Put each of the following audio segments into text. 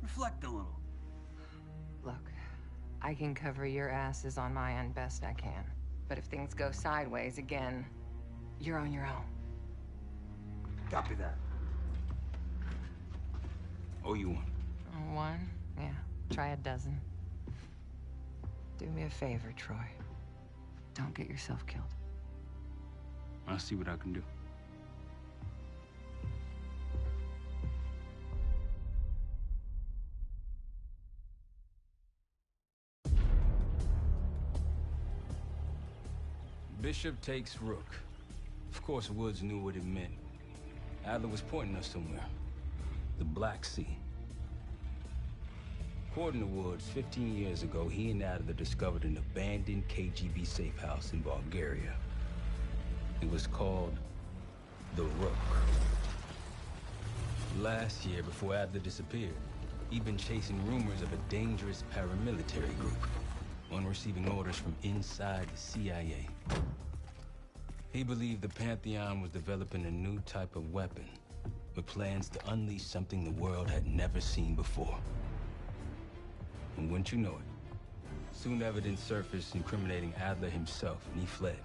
Reflect a little. Look, I can cover your asses on my end best I can. But if things go sideways again, you're on your own. Copy that. Oh, you one? One? Yeah. Try a dozen. Do me a favor, Troy. Don't get yourself killed. I'll see what I can do. Bishop takes Rook. Of course, Woods knew what it meant. Adler was pointing us somewhere. The Black Sea. According to Woods, 15 years ago, he and Adler discovered an abandoned KGB safe house in Bulgaria. It was called the Rook. Last year, before Adler disappeared, he'd been chasing rumors of a dangerous paramilitary group, one receiving orders from inside the CIA. He believed the Pantheon was developing a new type of weapon, with plans to unleash something the world had never seen before. And wouldn't you know it, soon evidence surfaced incriminating Adler himself, and he fled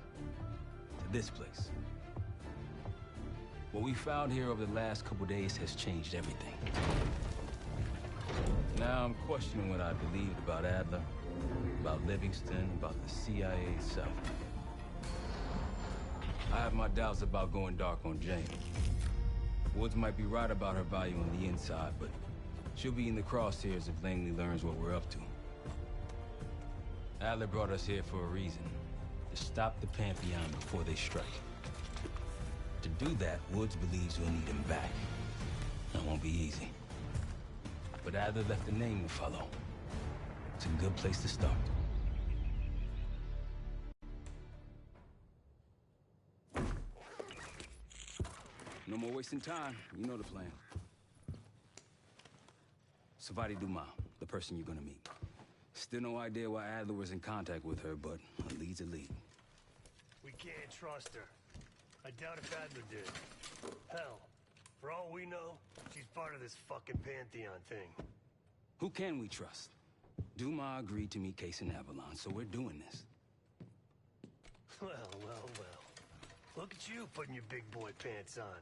to this place. What we found here over the last couple days has changed everything. Now I'm questioning what I believed about Adler, about Livingston, about the CIA itself. I have my doubts about going dark on Jane. Woods might be right about her value on the inside, but she'll be in the crosshairs if Langley learns what we're up to. Adler brought us here for a reason, to stop the Pantheon before they strike. To do that, Woods believes we'll need him back. That won't be easy. But Adler left a name to follow. It's a good place to start. No more wasting time. You know the plan. Savati Dumas, the person you're gonna meet. Still no idea why Adler was in contact with her, but a lead's a lead. We can't trust her. I doubt if Adler did. Hell, for all we know, she's part of this fucking Pantheon thing. Who can we trust? Dumas agreed to meet Case in Avalon, so we're doing this. Well, well, well. Look at you putting your big boy pants on.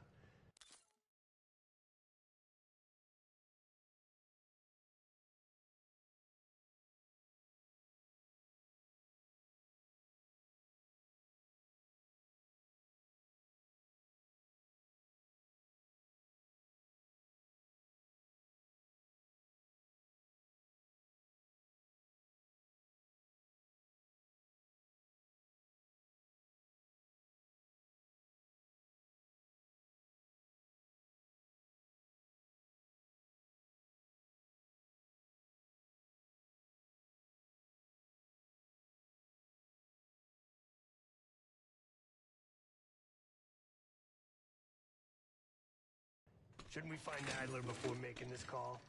Shouldn't we find Adler before making this call?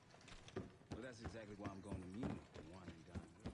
Well, that's exactly why I'm going to Munich, to wine and dine with.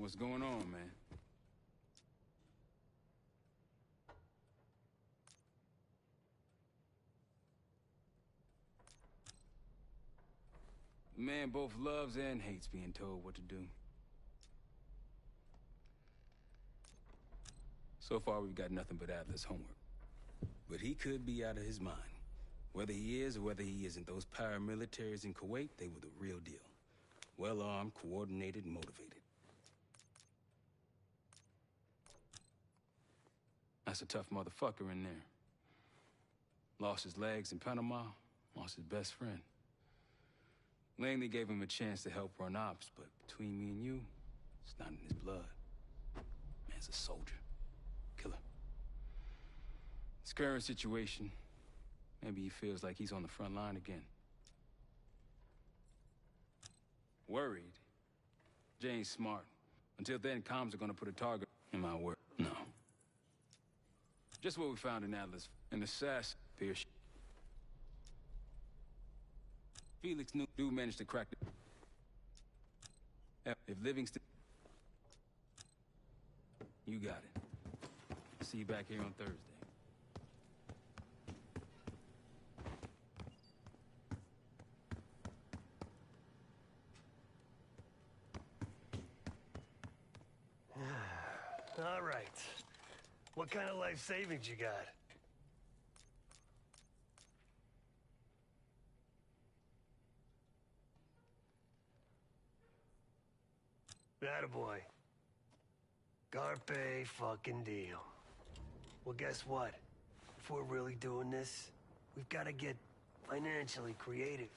What's going on, man? Man both loves and hates being told what to do. So far, we've got nothing but Adler's homework. But he could be out of his mind. Whether he is or whether he isn't, those paramilitaries in Kuwait, they were the real deal. Well-armed, coordinated, motivated. That's a tough motherfucker in there. Lost his legs in Panama, lost his best friend. Langley gave him a chance to help run ops, but between me and you, it's not in his blood. Man's a soldier. Killer. His current situation, maybe he feels like he's on the front line again. Worried? Jane's smart. Until then, comms are gonna put a target in my work. No. Just what we found in Atlas. An assassin, Pierce. Felix knew dude managed to crack it. If Livingston... You got it. See you back here on Thursday. All right. What kind of life savings you got? Attaboy. Carpe fucking deal. Well, guess what? If we're really doing this, we've got to get financially creative.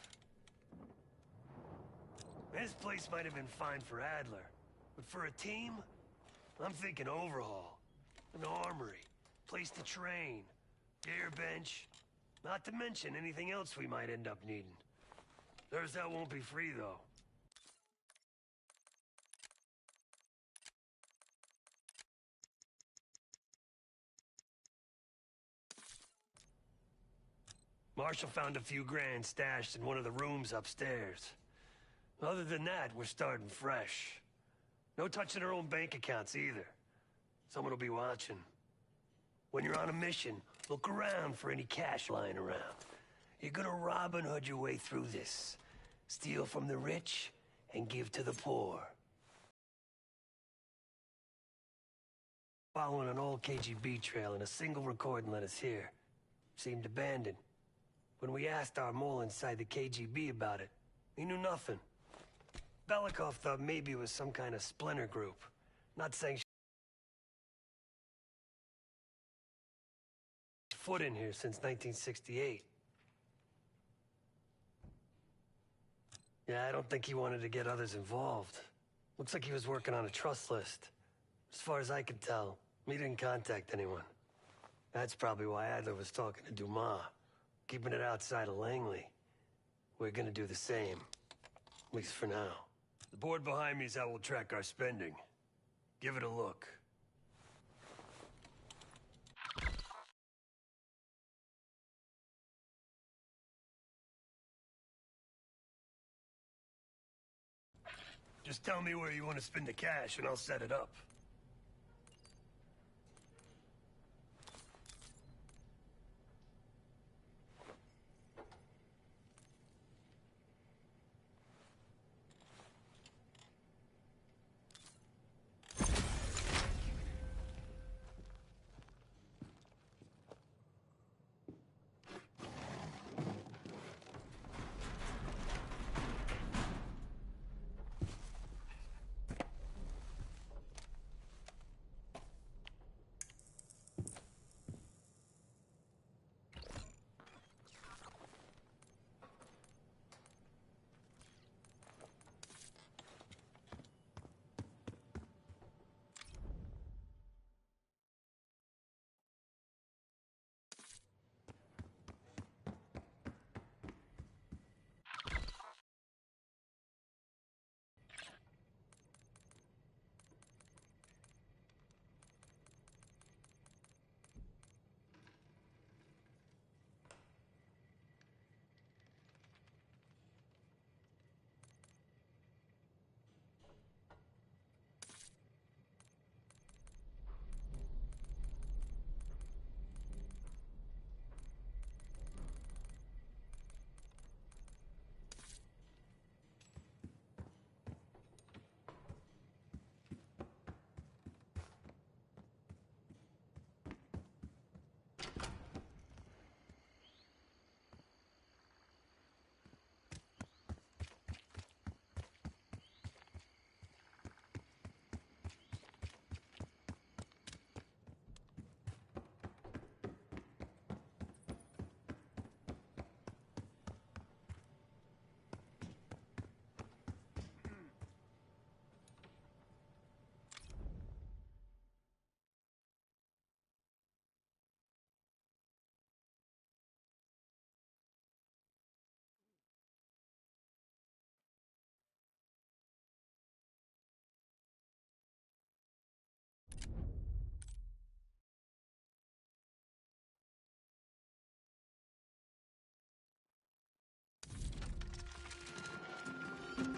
This place might have been fine for Adler, but for a team, I'm thinking overhaul. An armory, place to train, gear bench, not to mention anything else we might end up needing. There's that won't be free, though. Marshall found a few grand stashed in one of the rooms upstairs. Other than that, we're starting fresh. No touching our own bank accounts either. Someone will be watching. When you're on a mission, look around for any cash lying around. You're gonna Robin Hood your way through this. Steal from the rich and give to the poor. Following an old KGB trail and a single recording led us here. Seemed abandoned. When we asked our mole inside the KGB about it, he knew nothing. Belikov thought maybe it was some kind of splinter group. Not saying foot in here since 1968. Yeah, I don't think he wanted to get others involved. Looks like he was working on a trust list. As far as I can tell, he didn't contact anyone. That's probably why Adler was talking to Dumas, keeping it outside of Langley. We're gonna do the same, at least for now. The board behind me is how we'll track our spending. Give it a look. Just tell me where you want to spend the cash and I'll set it up.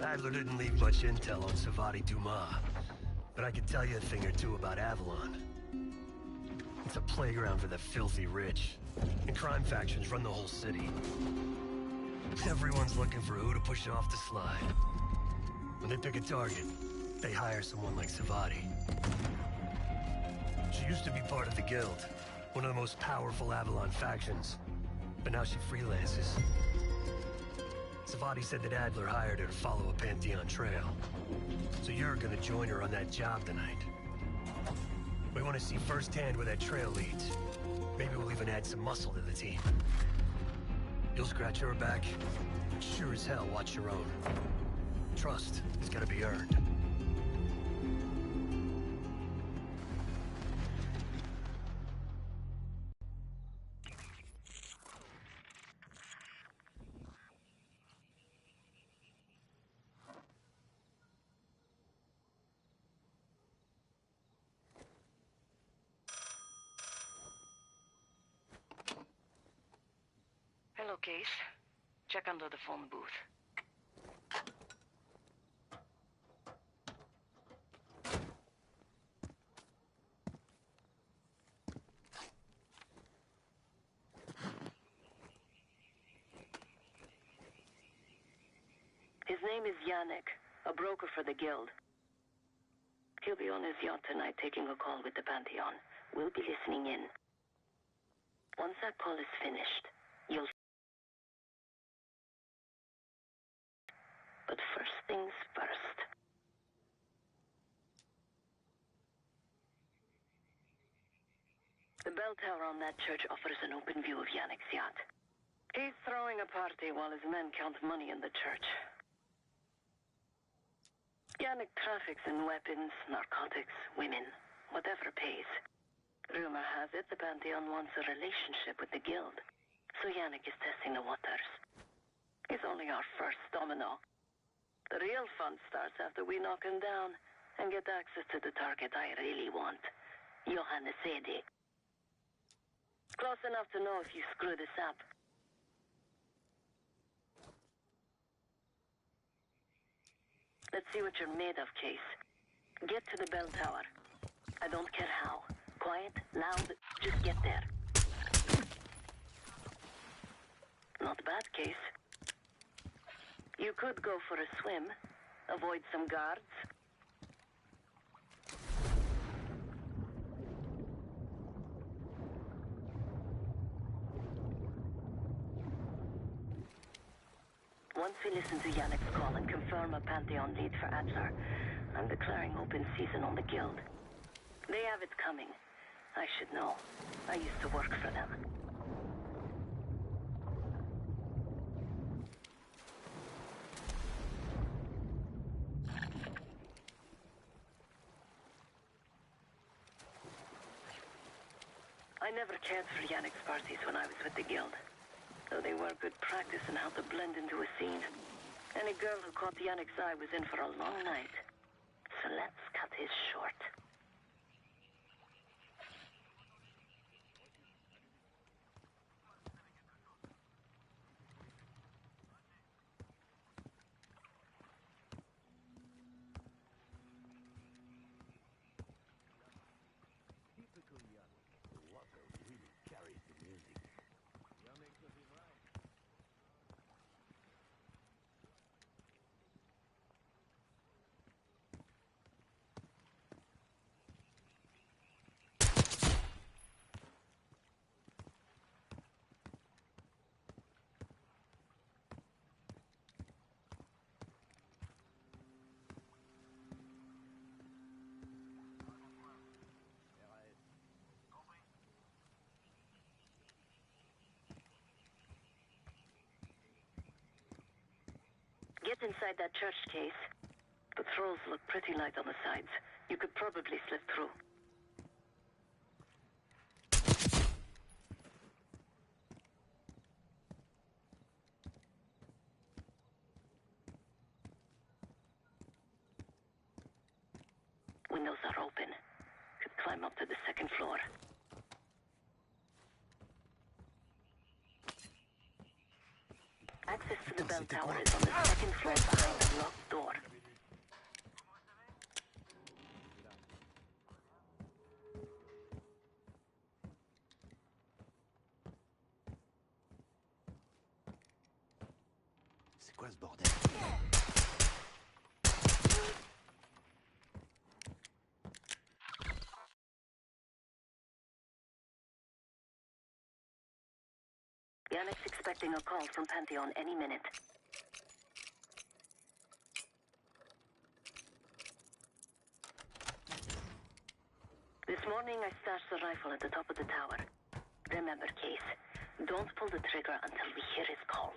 Adler didn't leave much intel on Savati Dumas, but I could tell you a thing or two about Avalon. It's a playground for the filthy rich, and crime factions run the whole city. Everyone's looking for who to push off the slide. When they pick a target, they hire someone like Savati. She used to be part of the Guild, one of the most powerful Avalon factions, but now she freelances. Savati said that Adler hired her to follow a Pantheon trail. So you're gonna join her on that job tonight. We want to see firsthand where that trail leads. Maybe we'll even add some muscle to the team. You'll scratch her back, but sure as hell watch your own. Trust has gotta be earned. Hello, Case. Check under the phone booth. His name is Yannick, a broker for the Guild. He'll be on his yacht tonight taking a call with the Pantheon. We'll be listening in. Once that call is finished, you'll... But first things first. The bell tower on that church offers an open view of Yannick's yacht. He's throwing a party while his men count money in the church. Yannick traffics in weapons, narcotics, women, whatever pays. Rumor has it the Pantheon wants a relationship with the Guild, so Yannick is testing the waters. He's only our first domino. The real fun starts after we knock him down and get access to the target I really want, Johannes Edi. Close enough to know if you screw this up. Let's see what you're made of, Case. Get to the bell tower. I don't care how. Quiet, loud, just get there. Not bad, Case. You could go for a swim, avoid some guards. Once we listen to Yannick's call and confirm a Pantheon lead for Adler, I'm declaring open season on the Guild. They have it coming. I should know. I used to work for them. I never cared for Yannick's parties when I was with the Guild, though they were good practice in how to blend into a scene. Any girl who caught Yannick's eye was in for a long night. So let's cut his short. Get inside that church, Case. Patrols look pretty light on the sides. You could probably slip through. Windows are open. Could climb up to the second floor. Access to the bell tower is on the second floor behind the locked door. C'est quoi ce bordel? Yannick's expecting a call from Pantheon any minute. This morning I stashed the rifle at the top of the tower. Remember, Case, don't pull the trigger until we hear his call.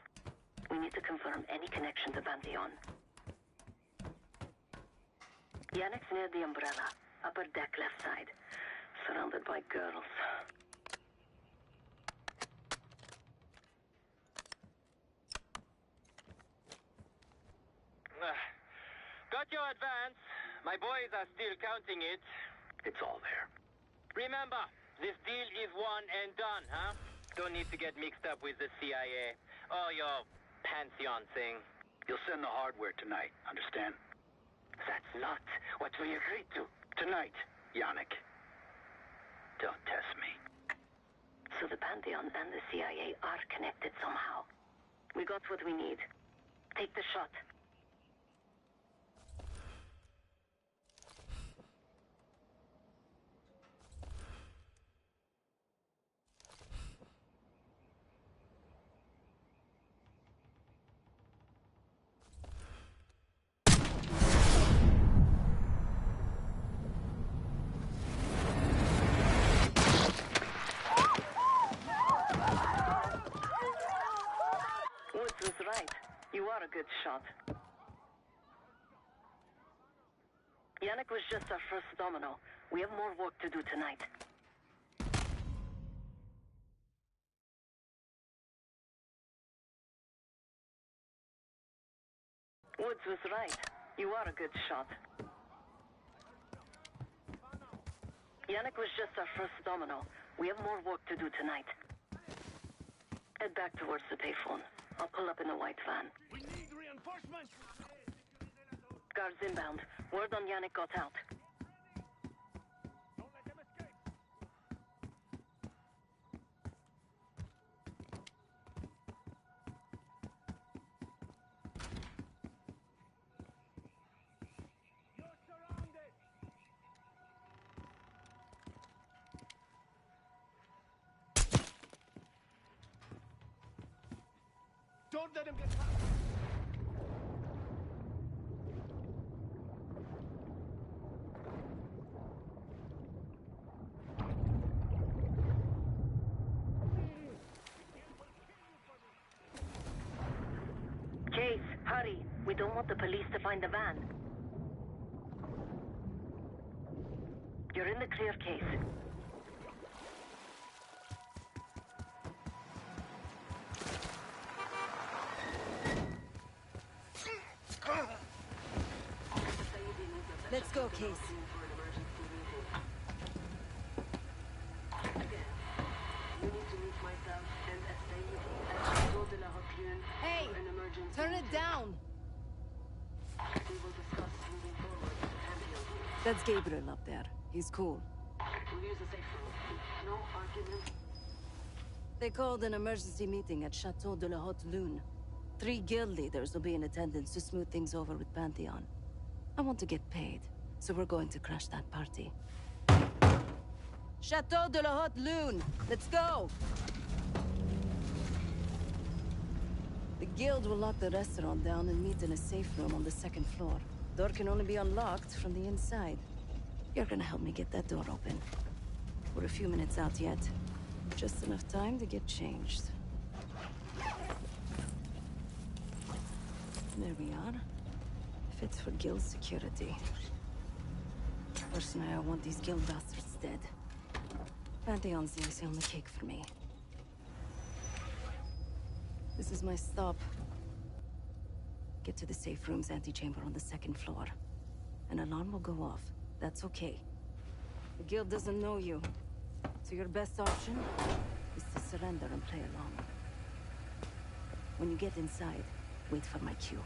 We need to confirm any connection to Pantheon. Yannick's near the umbrella, upper deck left side, surrounded by girls. Got your advance. My boys are still counting it. It's all there. Remember, this deal is one and done, huh? Don't need to get mixed up with the CIA or your Pantheon thing. You'll send the hardware tonight, understand? That's not what we agreed to. Tonight, Yannick. Don't test me. So the Pantheon and the CIA are connected somehow. We got what we need. Take the shot. Woods was right. You are a good shot. Yannick was just our first domino. We have more work to do tonight. Woods was right. You are a good shot. Yannick was just our first domino. We have more work to do tonight. Head back towards the payphone. I'll pull up in a white van. We need reinforcements! Guards inbound. Word on Yannick got out. Don't let them escape! You're surrounded! Don't let him get past! Case, hurry. We don't want the police to find the van. You're in the clear, Case. Let's go, Case. Hey! Turn it down! That's Gabriel up there. He's cool. They called an emergency meeting at Chateau de la Haute Lune. 3 guild leaders will be in attendance to smooth things over with Pantheon. I want to get paid, so we're going to crash that party. Chateau de la Haute Lune! Let's go! The guild will lock the restaurant down and meet in a safe room on the 2nd floor. Door can only be unlocked from the inside. You're gonna help me get that door open. We're a few minutes out yet. Just enough time to get changed. There we are. Fits for guild security. Personally, I want these guild bastards dead. Pantheon's the icing on the cake for me. This is my stop. Get to the safe room's antechamber on the 2nd floor. An alarm will go off. That's okay. The guild doesn't know you, so your best option is to surrender and play along. When you get inside, wait for my cue.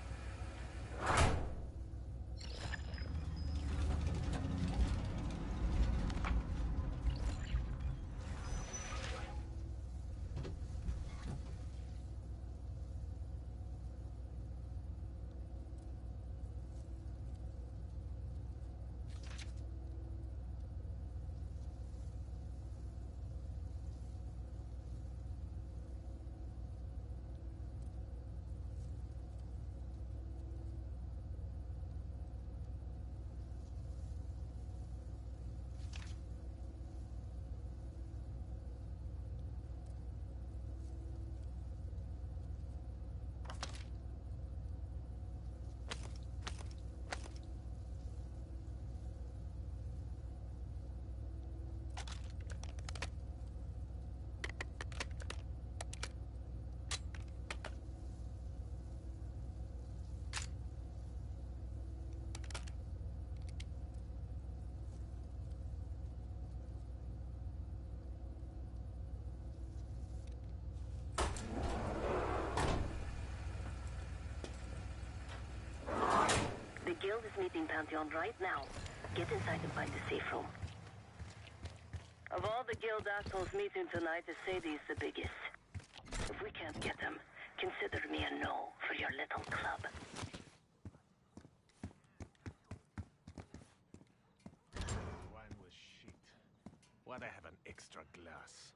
The guild is meeting Pantheon right now. Get inside and find the safe room. Of all the guild assholes meeting tonight, Sadie's the biggest. If we can't get them, consider me a no for your little club. Wine was shit. Why'd I have an extra glass?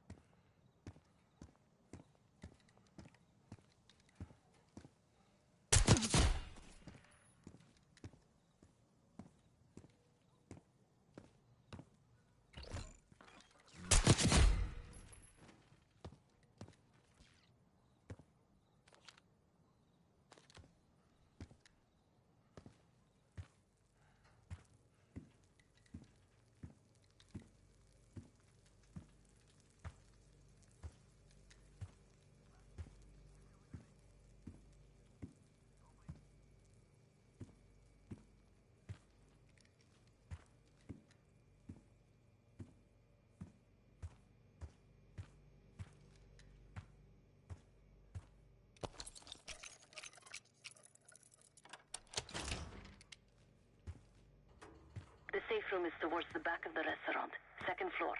The safe room is towards the back of the restaurant. Second floor.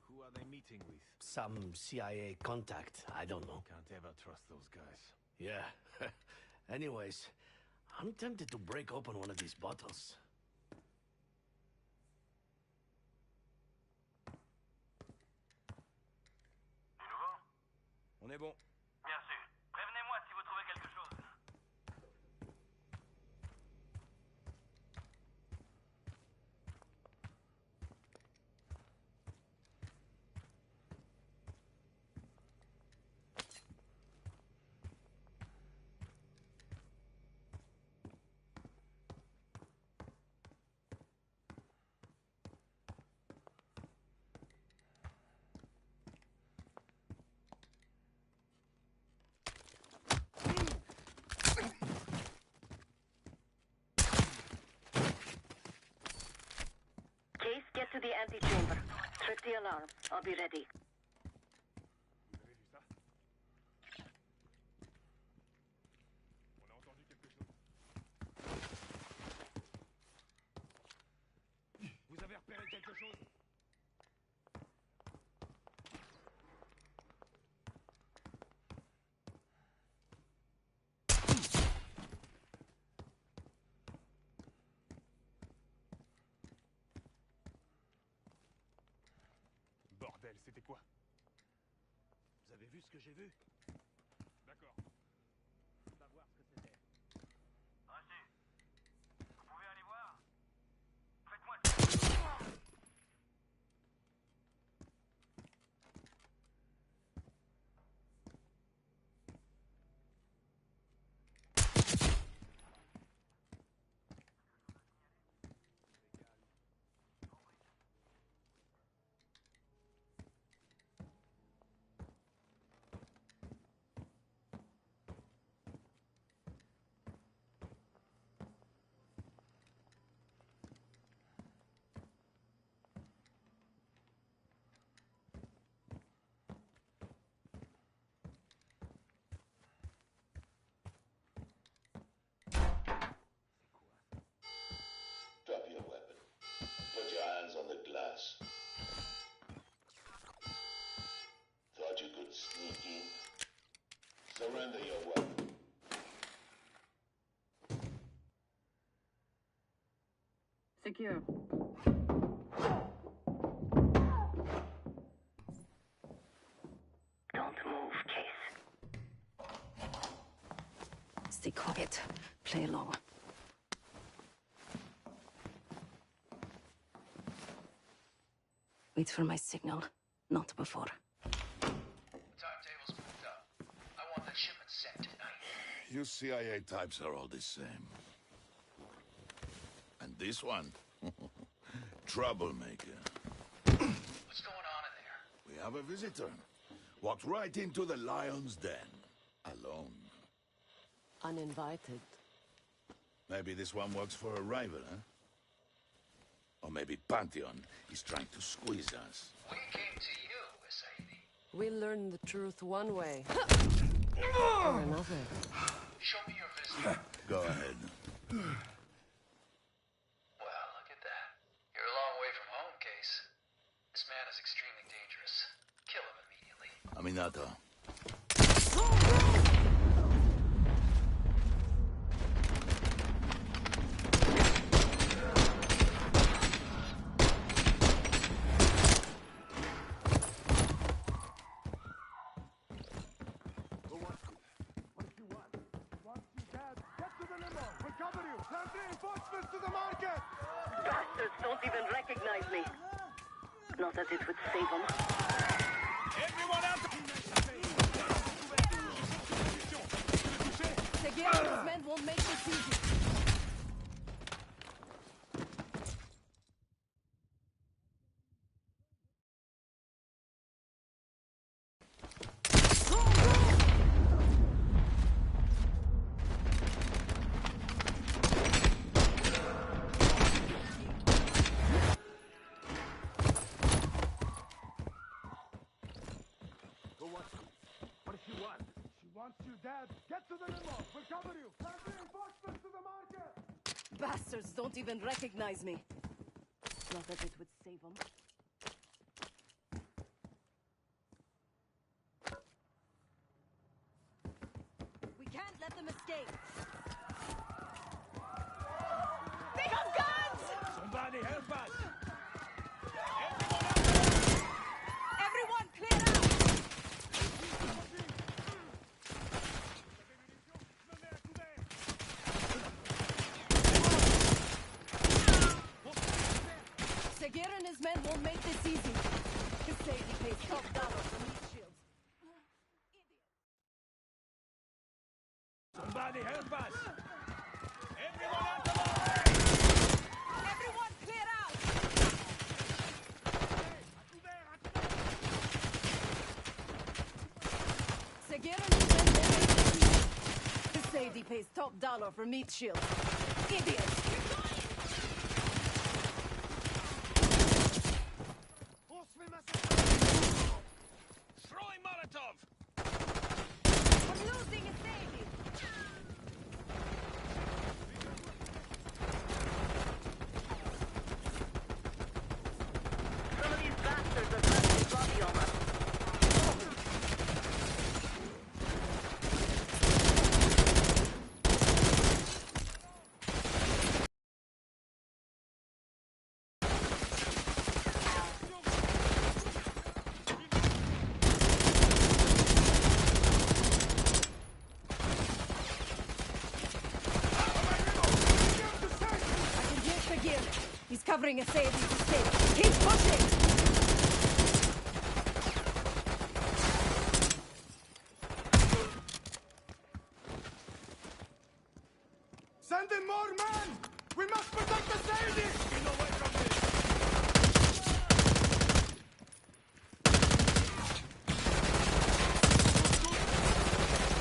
Who are they meeting with? Some CIA contact, I don't know. Can't ever trust those guys. Yeah. Anyways, I'm tempted to break open one of these bottles. Du nouveau? On est bon. Bien sûr. Prévenez-moi si vous trouvez quelque chose. Case, get to the antechamber. Trip the alarm. I'll be ready. Vous avez vu ça? On a entendu quelque chose. Vous avez repéré quelque chose? Bordel, c'était quoi? Vous avez vu ce que j'ai vu? D'accord. Savoir ce que c'était. Reçu. Vous pouvez aller voir? Faites-moi ça. Surrender your weapon. Secure. Don't move, Case. Stay quiet. Play along. Wait for my signal. Not before. Timetable's moved up. I want that shipment sent tonight. You CIA types are all the same. And this one? Troublemaker. What's going on in there? We have a visitor. Walked right into the lion's den. Alone. Uninvited. Maybe this one works for a rival, huh? Or maybe Pantheon is trying to squeeze us. We came to you, Sadie. We learn the truth one way. Or another. Show me your visitor. Go ahead. Well, look at that. You're a long way from home, Case. This man is extremely dangerous. Kill him immediately. Aminata. Bastards don't even recognize me. Not as it would save them. Everyone out! Seguin and his men won't make this easy. What does she want? She wants you dead. Get to the limo. We'll cover you. Send reinforcements to the market. Bastards don't even recognize me. Not that it would save them. We can't let them escape. They have guns! Somebody help us! Everyone clear out! Seguir and his men won't make this easy. His safety pays top dollar for these shields. Somebody help us! Everyone out the way! Everyone clear out! Seguir and his men won't make this easy. His safety pays top dollar for meat shields. Idiots! Throwing Molotov! I'm losing a safety! Some of these bastards are planting body armor. He's covering a safety escape. Keep pushing! Send in more men! We must protect the Sadie! Get away from this!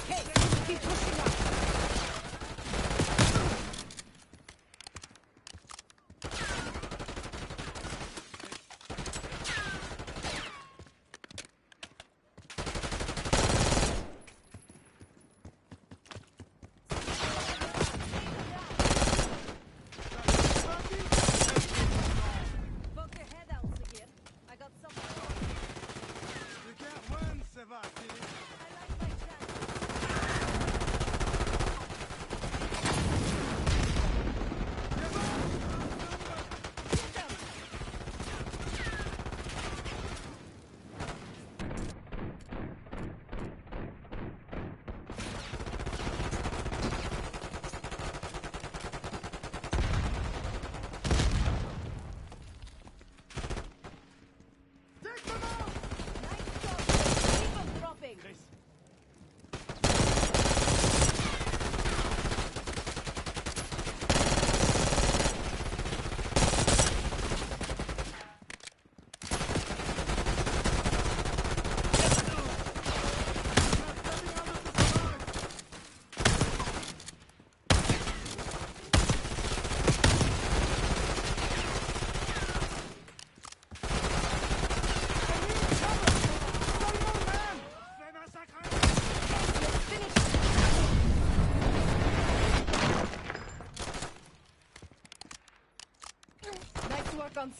Hey, keep pushing up!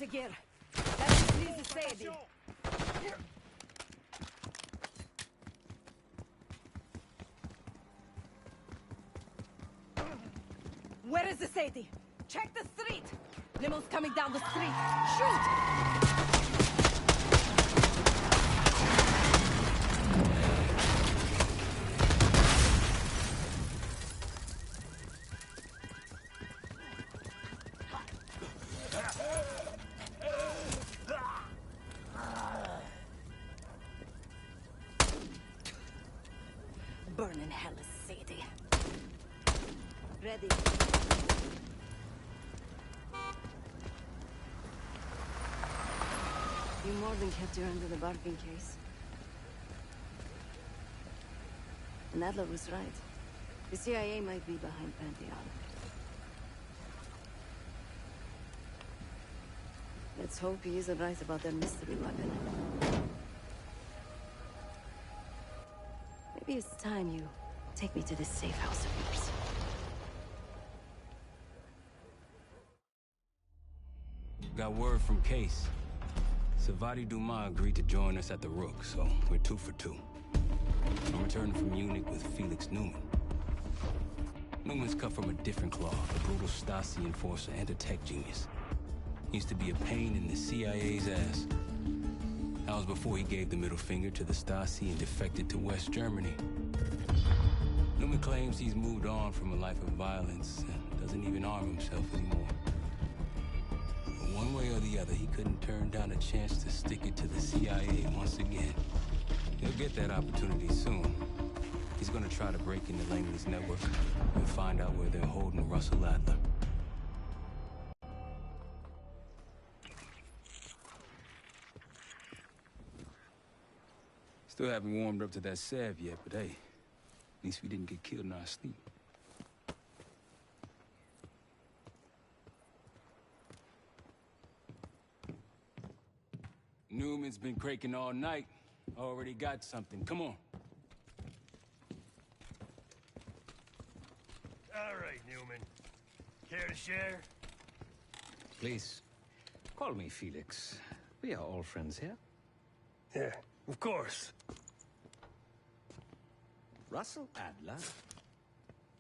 seguir. That's please Sadie. Where is the Sadie? Check the street! Limo's coming down the street! Shoot! Burn in hell is Sadie. Ready. You more than kept your end of the bargain, Case. And Adler was right. The CIA might be behind Pantheon. Let's hope he isn't right about their mystery weapon. Maybe it's time you take me to this safe house of yours. Got word from Case. Savati Dumas agreed to join us at the Rook, so we're 2 for 2. I'm returning from Munich with Felix Newman. Newman's cut from a different cloth, a brutal Stasi enforcer and a tech genius. He used to be a pain in the CIA's ass. That was before he gave the middle finger to the Stasi and defected to West Germany. Newman claims he's moved on from a life of violence and doesn't even arm himself anymore. But one way or the other, he couldn't turn down a chance to stick it to the CIA once again. He'll get that opportunity soon. He's gonna try to break into Langley's network and find out where they're holding Russell Adler. Still haven't warmed up to that salve yet, but hey, at least we didn't get killed in our sleep. Newman's been cranking all night. Already got something. Come on. All right, Newman. Care to share? Please, call me Felix. We are all friends here. Yeah, of course. Russell Adler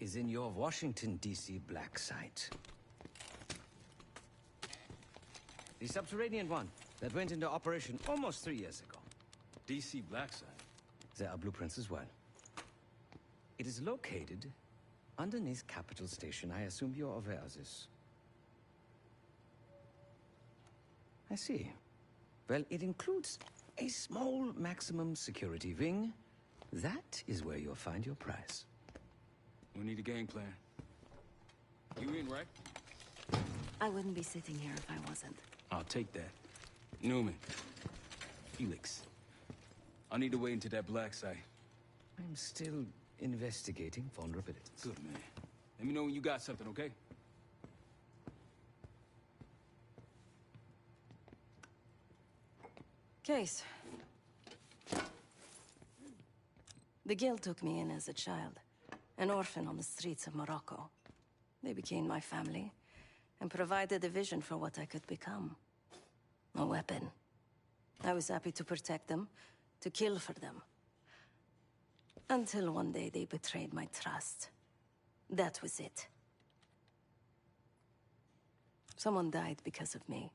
is in your Washington, D.C. black site. The subterranean one that went into operation almost 3 years ago. DC black site. There are blueprints as well. It is located underneath Capitol Station. I assume you're aware of this. I see. Well, it includes a small maximum security wing. That is where you'll find your prize. We need a game plan. You in, right? I wouldn't be sitting here if I wasn't. I'll take that. Newman. Felix. I need to wait into that black site. I'm still investigating vulnerabilities. Good, man. Let me know when you got something, okay? Case. The Guild took me in as a child, an orphan on the streets of Morocco. They became my family, and provided a vision for what I could become. A weapon. I was happy to protect them, to kill for them. Until one day they betrayed my trust. That was it. Someone died because of me.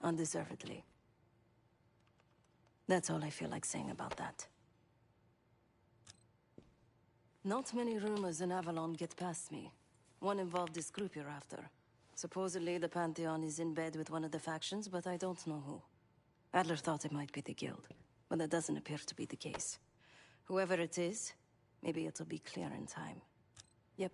Undeservedly. That's all I feel like saying about that. Not many rumors in Avalon get past me. One involved this group you're after. Supposedly the Pantheon is in bed with one of the factions, but I don't know who. Adler thought it might be the Guild, but that doesn't appear to be the case. Whoever it is, maybe it'll be clear in time. Yep.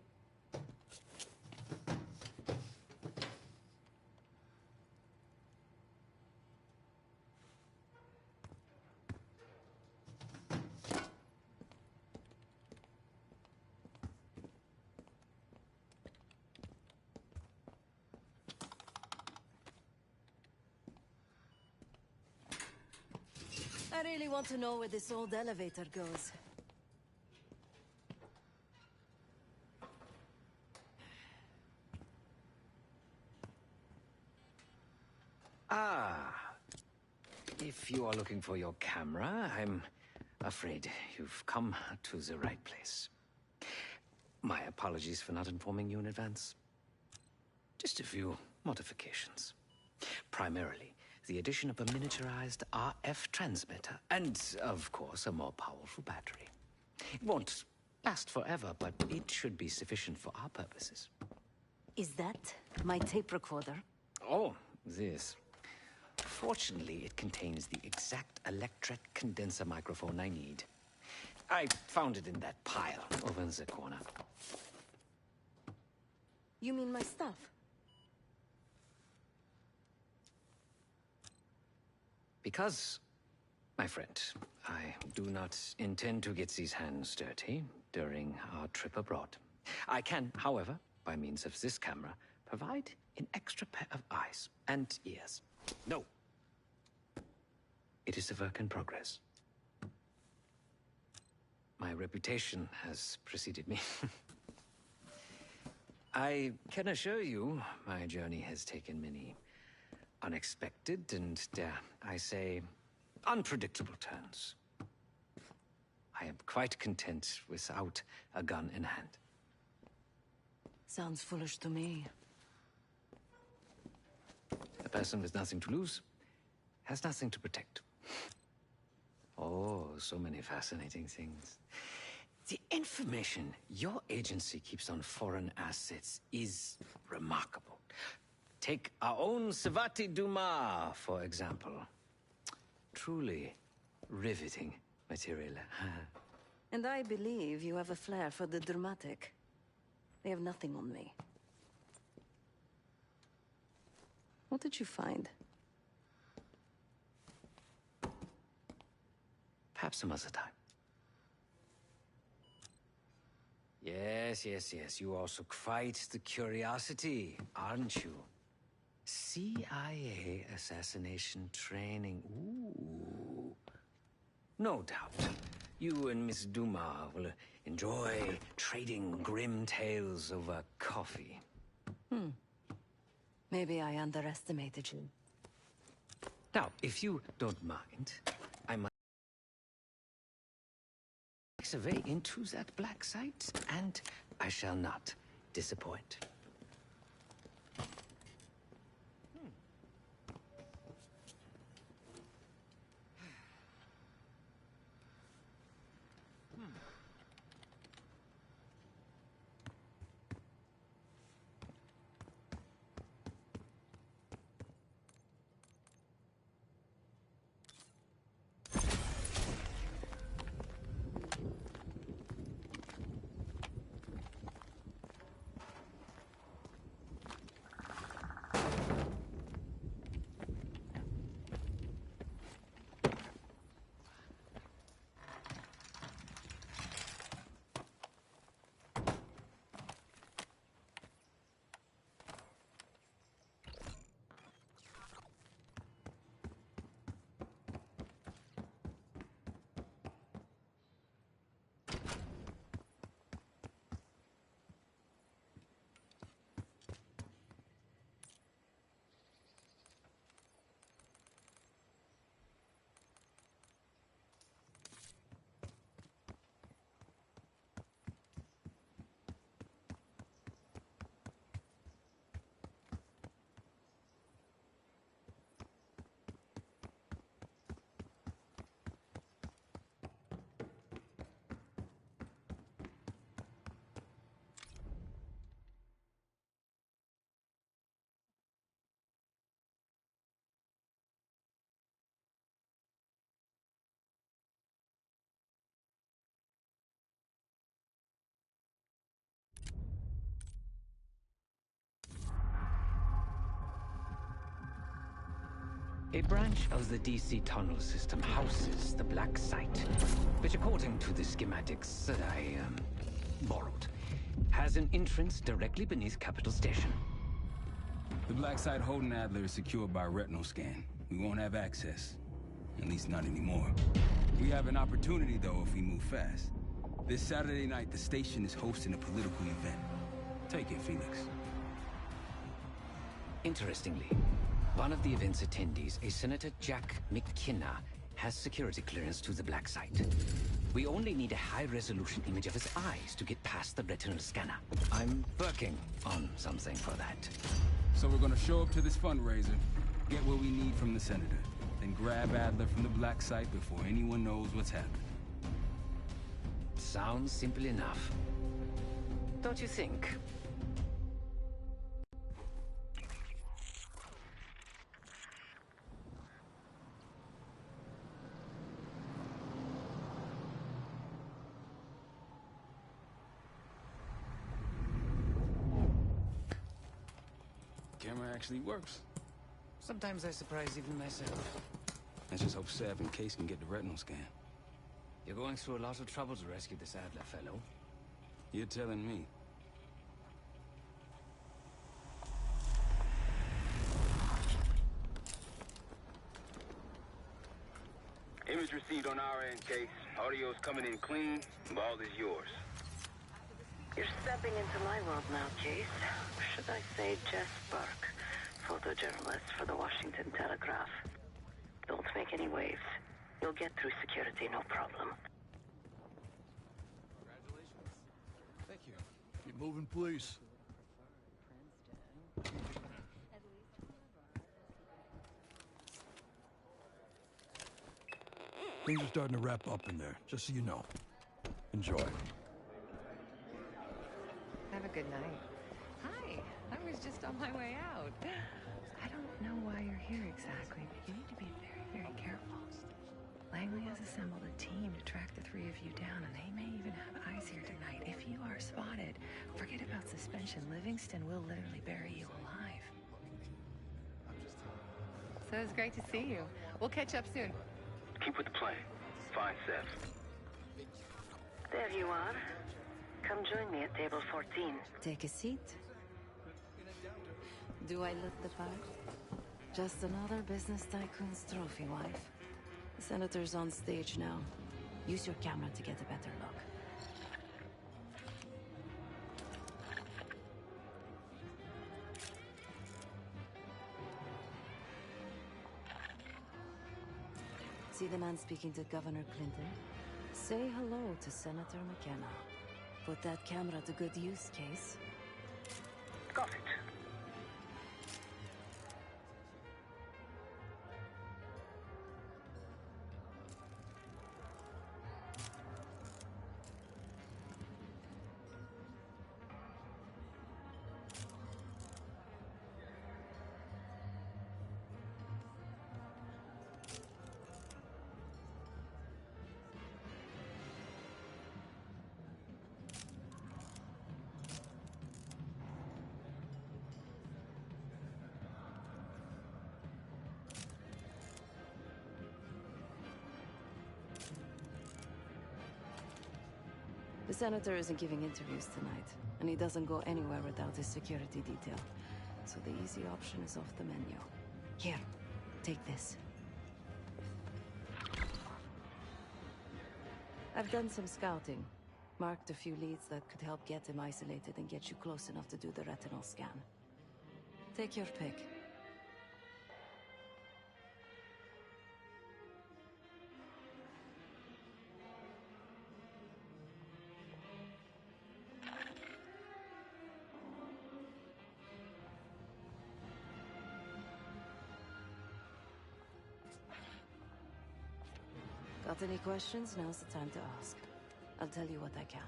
I really want to know where this old elevator goes. if you are looking for your camera, I'm afraid you've come to the right place. My apologies for not informing you in advance. Just a few modifications. Primarily, the addition of a miniaturized RF transmitter, and, of course, a more powerful battery. It won't last forever, but it should be sufficient for our purposes. Is that my tape recorder? Oh, this. Fortunately, it contains the exact electret condenser microphone I need. I found it in that pile over in the corner. You mean my stuff? Because, my friend, I do not intend to get these hands dirty during our trip abroad. I can, however, by means of this camera, provide an extra pair of eyes and ears. No. It is a work in progress. My reputation has preceded me. I can assure you, my journey has taken many unexpected and, dare I say, unpredictable turns. I am quite content without a gun in hand. Sounds foolish to me. A person with nothing to lose has nothing to protect. Oh, so many fascinating things. The information your agency keeps on foreign assets is remarkable. Take our own Savati Dumas, for example. Truly riveting material. And I believe you have a flair for the dramatic. They have nothing on me. What did you find? Perhaps some other time. Yes. You also quite the curiosity, aren't you? CIA assassination training. Ooh. No doubt. You and Miss Dumas will enjoy trading grim tales over coffee. Maybe I underestimated you. Now, if you don't mind, I might survey into that black site, and I shall not disappoint. A branch of the DC tunnel system houses the Black Site, which, according to the schematics that I borrowed, has an entrance directly beneath Capital Station. The Black Site holding Adler is secured by retinal scan. We won't have access. At least not anymore. We have an opportunity, though, if we move fast. This Saturday night, the station is hosting a political event. Take it, Felix. Interestingly, One of the event's attendees, a Senator Jack McKenna, has security clearance to the black site. We only need a high-resolution image of his eyes to get past the retinal scanner. I'm working on something for that. So we're gonna show up to this fundraiser, get what we need from the senator, then grab Adler from the black site before anyone knows what's happening. Sounds simple enough. Don't you think? Camera actually works. Sometimes I surprise even myself. Let's just hope Seb and Case can get the retinal scan. You're going through a lot of trouble to rescue this Adler fellow. You're telling me. Image received on our end, Case. Audio's coming in clean. Ball is yours. You're stepping into my world now, Case. Should I say Jess Burke, photojournalist for the Washington Telegraph. Don't make any waves. You'll get through security, no problem. Congratulations. Thank you. Keep moving, please. Things are starting to wrap up in there, just so you know. Enjoy. Have a good night. Hi, I was just on my way out. I don't know why you're here exactly, but you need to be very, very careful. Langley has assembled a team to track the three of you down, and they may even have eyes here tonight. If you are spotted, forget about suspension. Livingston will literally bury you alive. So it's great to see you. We'll catch up soon. Keep with the plan. Find Seth. There you are. Come join me at table 14. Take a seat. Do I look the part? Just another business tycoon's trophy wife. The senator's on stage now. Use your camera to get a better look. See the man speaking to Governor Clinton? Say hello to Senator McKenna. Put that camera to good use, Case. Got it. The senator isn't giving interviews tonight, and he doesn't go anywhere without his security detail. So the easy option is off the menu. Here, take this. I've done some scouting. Marked a few leads that could help get him isolated and get you close enough to do the retinal scan. Take your pick. Got any questions? Now's the time to ask. I'll tell you what I can.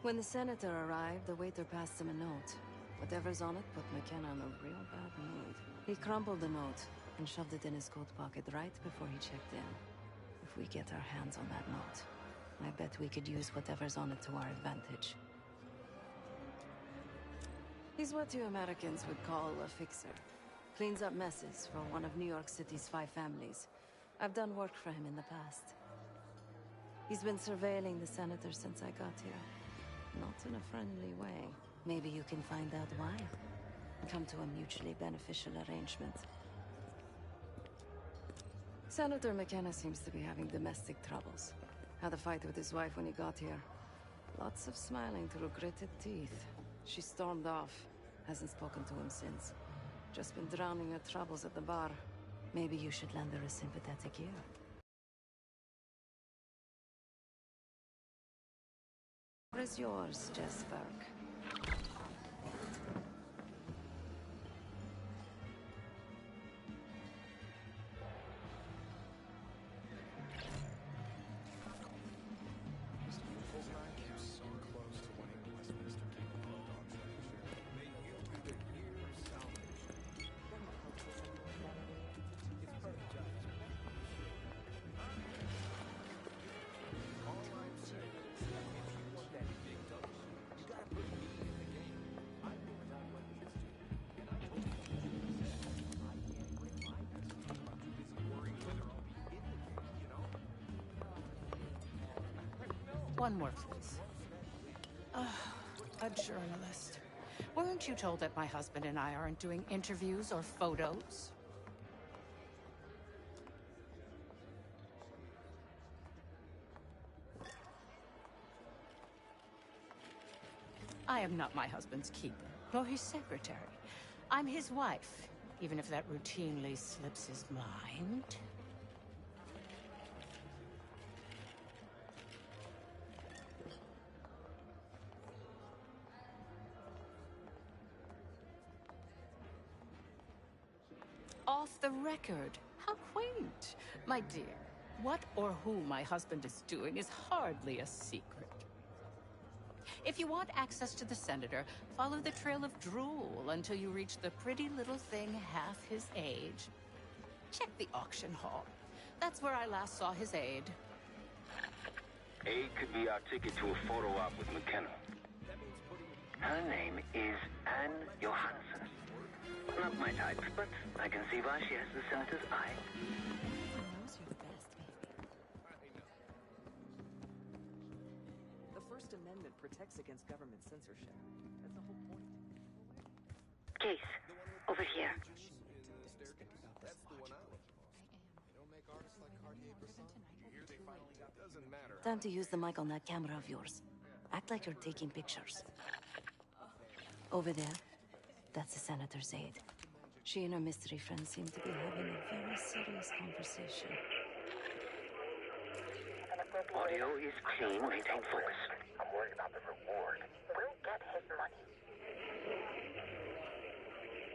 When the senator arrived, the waiter passed him a note. Whatever's on it put McKenna in a real bad mood. He crumpled the note and shoved it in his coat pocket right before he checked in. If we get our hands on that note, I bet we could use whatever's on it to our advantage. He's what you Americans would call a fixer. Cleans up messes for one of New York City's 5 families. I've done work for him in the past. He's been surveilling the senator since I got here. Not in a friendly way. Maybe you can find out why. Come to a mutually beneficial arrangement. Senator McKenna seems to be having domestic troubles. Had a fight with his wife when he got here. Lots of smiling through gritted teeth. She stormed off. Hasn't spoken to him since. Just been drowning her troubles at the bar. Maybe you should lend her a sympathetic ear. What is yours, Jess Burke? One more, please. A journalist. Weren't you told that my husband and I aren't doing interviews or photos? I am not my husband's keeper, nor his secretary. I'm his wife, even if that routinely slips his mind. Off the record. How quaint. My dear, what or who my husband is doing is hardly a secret. If you want access to the senator, follow the trail of drool until you reach the pretty little thing half his age. Check the auction hall. That's where I last saw his aide. Aide could be our ticket to a photo op with McKenna. Her name is Anne Johansson. Not my type, but I can see why she has the senator's eye. knows you're the best, baby. The First Amendment protects against government censorship. That's the whole point. Case, over here. Time to use the mic on that camera of yours. Act like you're taking pictures. Over there, that's the senator's aide. She and her mystery friend seem to be having a very serious conversation. Audio is clean, maintain focus. I'm worried about the reward. We'll get his money.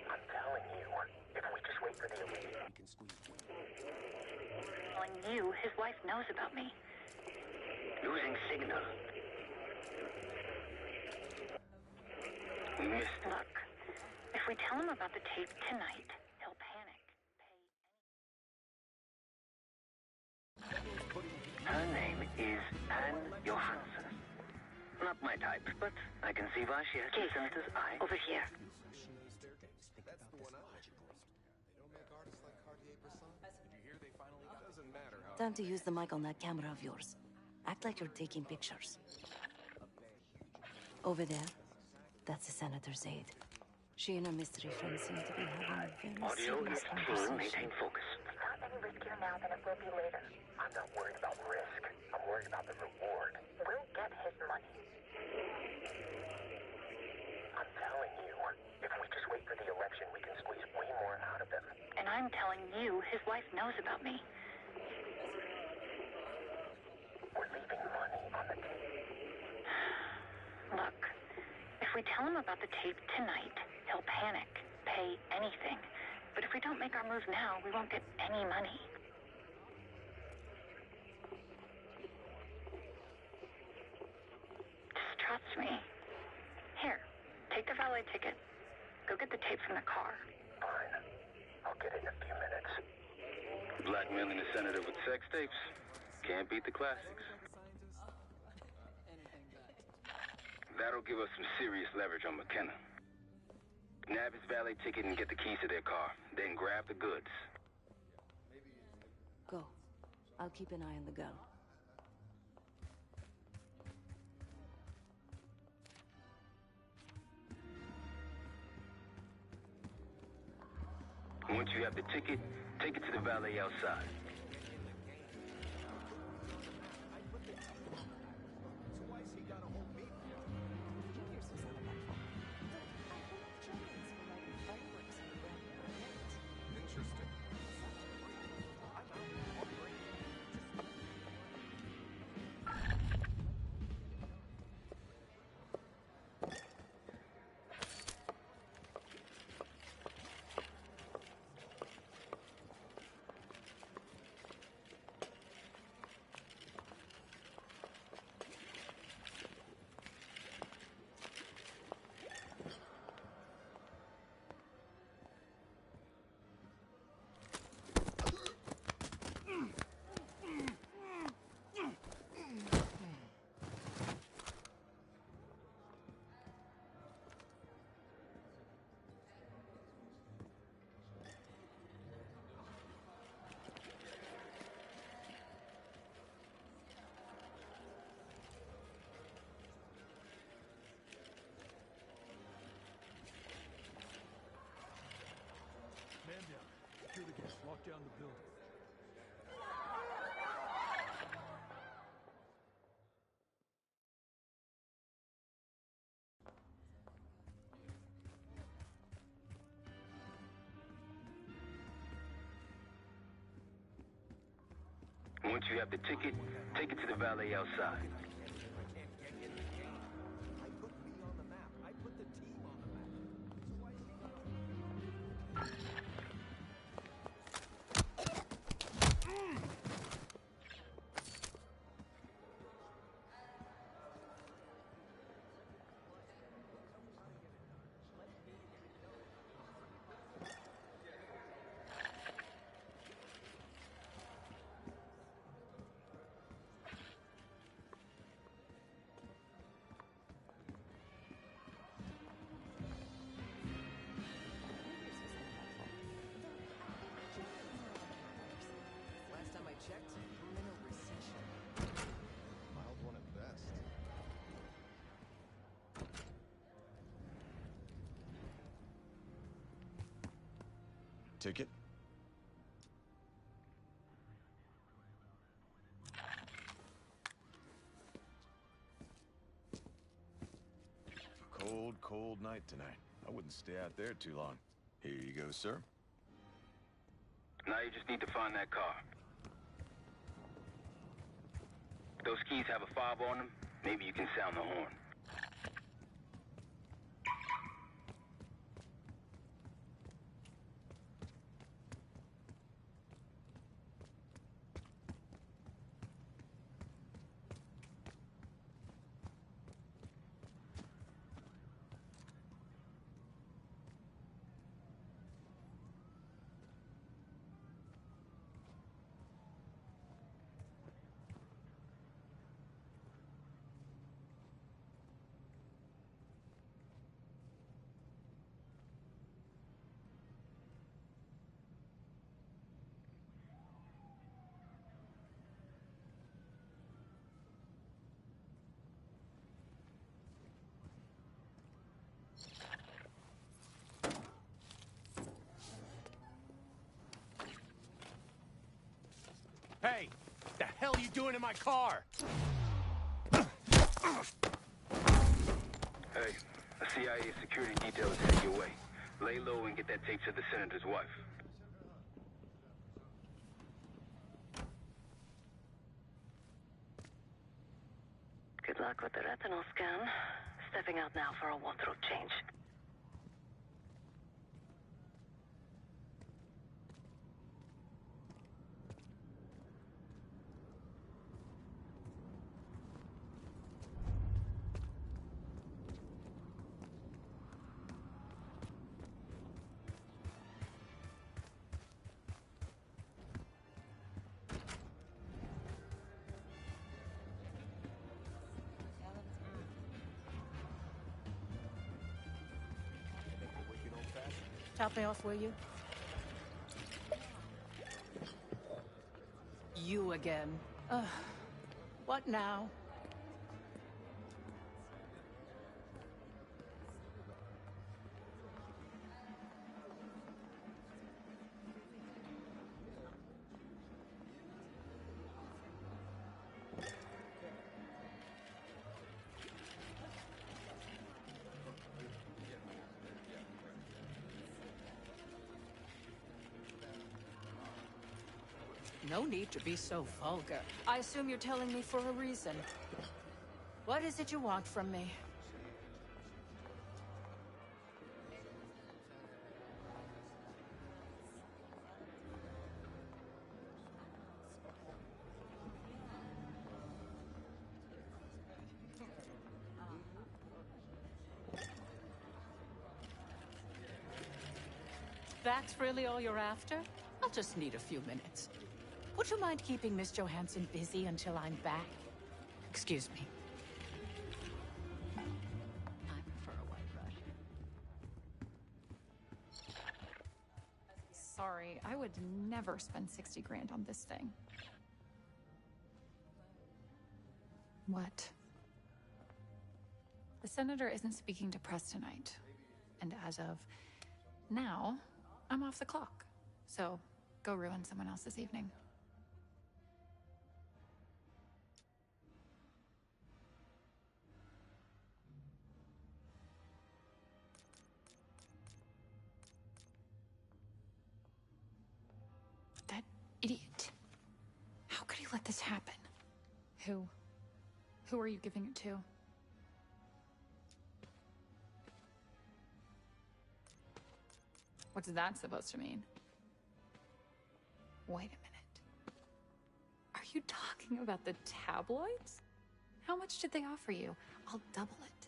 I'm telling you, if we just wait for the elite, we can squeeze. Telling you, his wife knows about me. Losing signal. We missed it. Look, if we tell him about the tape tonight, he'll panic. Her name is Anne Johansson. Not my type, but I can see why she has the senator's eye. Over here. Time to use the mic on that camera of yours. Act like you're taking pictures. Over there, that's the senator's aide. She and her mystery friend seem to be having a very Audio serious is clean, conversation. maintain focus. it's not any riskier now than it will be later. I'm not worried about risk. I'm worried about the reward. We'll get his money. I'm telling you, if we just wait for the election, we can squeeze way more out of them. And I'm telling you, his wife knows about me. We're leaving money on the table. Look, if we tell him about the tape tonight, he'll panic, pay anything. But if we don't make our move now, we won't get any money. Just trust me. Here, take the valet ticket. Go get the tape from the car. Fine. I'll get it in a few minutes. Blackmailing the senator with sex tapes. Can't beat the classics. That'll give us some serious leverage on McKenna. Nab his valet ticket and get the keys to their car. Then grab the goods. Go. I'll keep an eye on the gun. Once you have the ticket, take it to the valet outside. around the building. Once you have the ticket, take it to the valet outside. Last time I checked, we're in a recession. Mild one at best. Ticket? Cold, cold night tonight. I wouldn't stay out there too long. Here you go, sir. Now you just need to find that car. If those keys have a fob on them, maybe you can sound the horn. Hey! The hell are you doing in my car? Hey, a CIA security detail is heading your way. Lay low and get that tape to the senator's wife. Good luck with the retinal scan. Stepping out now for a wardrobe change. Top me off, will you? You again. What now? No need to be so vulgar. I assume you're telling me for a reason. What is it you want from me? That's really all you're after? I'll just need a few minutes. Would you mind keeping Miss Johansson busy until I'm back? Excuse me. I prefer a white Russian. Sorry, I would never spend 60 grand on this thing. What? The senator isn't speaking to press tonight. And as of now, I'm off the clock. So, Go ruin someone else's evening. That idiot. How could he let this happen? Who? Who are you giving it to? What's that supposed to mean? Wait a minute. Are you talking about the tabloids? How much did they offer you? I'll double it.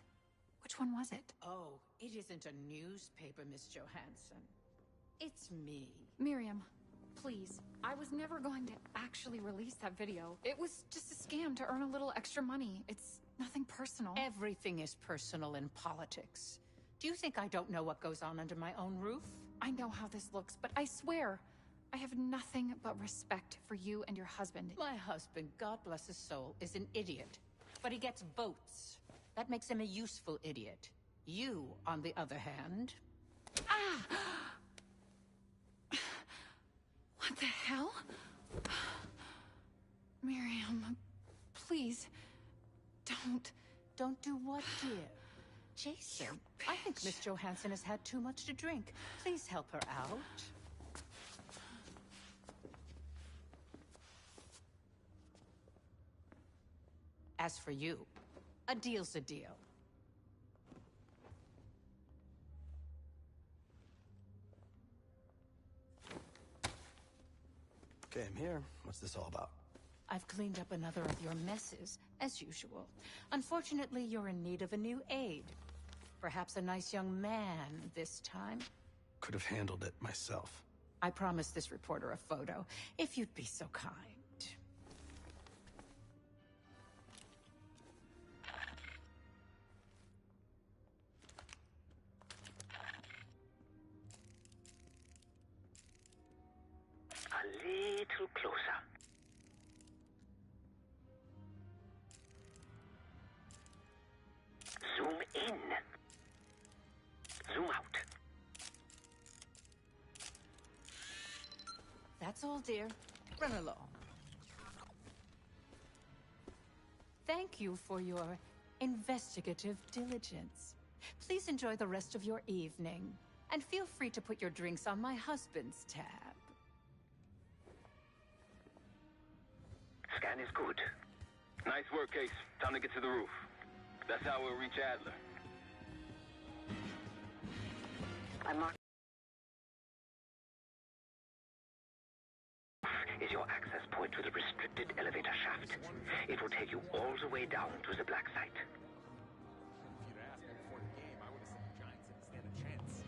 Which one was it? Oh, it isn't a newspaper, Miss Johansson. It's me. Miriam, please. I was never going to actually release that video. It was just a scam to earn a little extra money. It's nothing personal. Everything is personal in politics. Do you think I don't know what goes on under my own roof? I know how this looks, but I swear, I have nothing but respect for you and your husband. My husband, God bless his soul, is an idiot. But he gets votes. That makes him a useful idiot. You, on the other hand... Ah! What the hell? Miriam, please, don't... Don't do what, dear? Jason, I think Miss Johansson has had too much to drink. Please help her out. As for you, a deal's a deal. Okay, I'm here. What's this all about? I've cleaned up another of your messes, as usual. Unfortunately, you're in need of a new aide. Perhaps a nice young man this time. Could have handled it myself. I promised this reporter a photo, if you'd be so kind. A little closer. Zoom in. Zoom out. That's all, dear. Run along. Thank you for your investigative diligence. Please enjoy the rest of your evening. And feel free to put your drinks on my husband's tab. Scan is good. Nice work, Case. Time to get to the roof. That's how we'll reach Adler. I marked is your access point to the restricted elevator shaft. It will take you all the way down to the black site. If you'd asked me before the game, I would have said the Giants didn't stand a chance.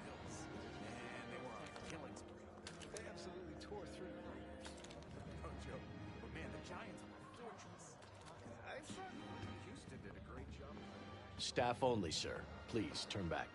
Bills, man, they were on a killing spree. They absolutely tore through the Raiders. No joke. But man, the Giants were fortress. I thought Houston did a great job. Staff only, sir. Please, turn back.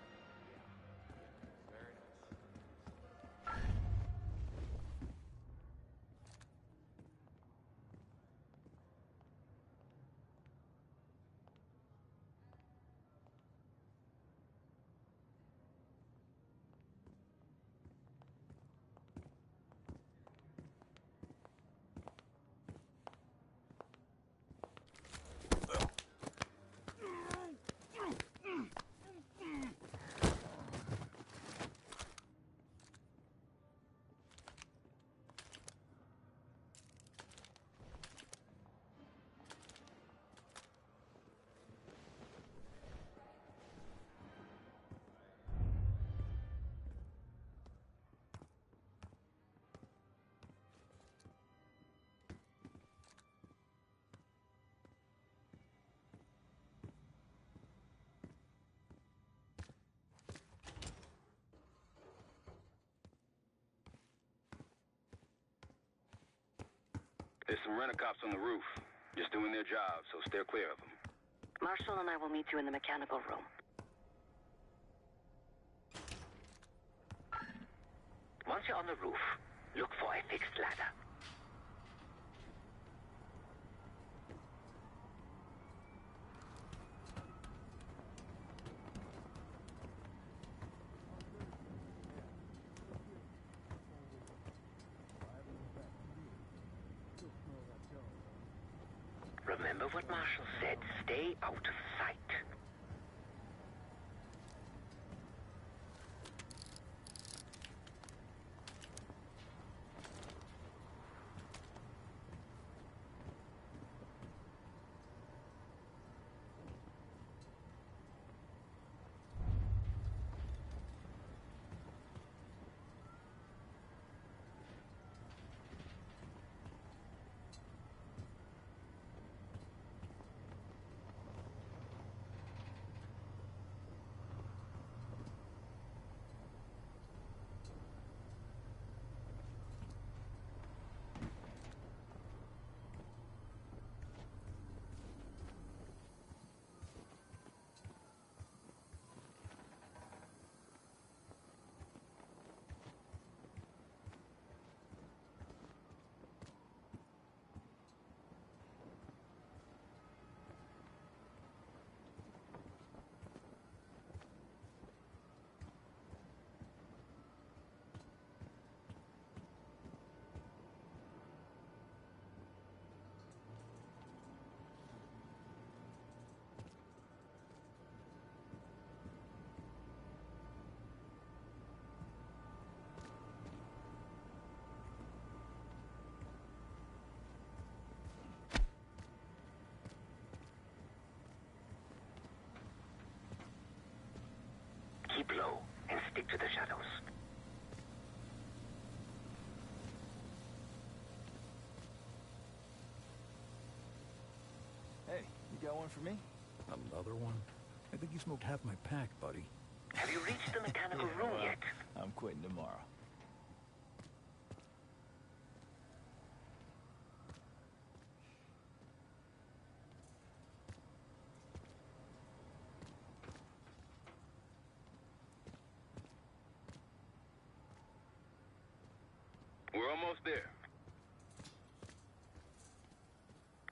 There's some rent-a-cops on the roof. Just doing their job, so steer clear of them. Marshall and I will meet you in the mechanical room. Once you're on the roof, look for a fixed ladder. Remember what Marshall said. Stay out of sight. Keep low and stick to the shadows. Hey, you got one for me? Another one? I think you smoked half my pack, buddy. Have you reached the mechanical room yet? I'm quitting tomorrow. We're almost there.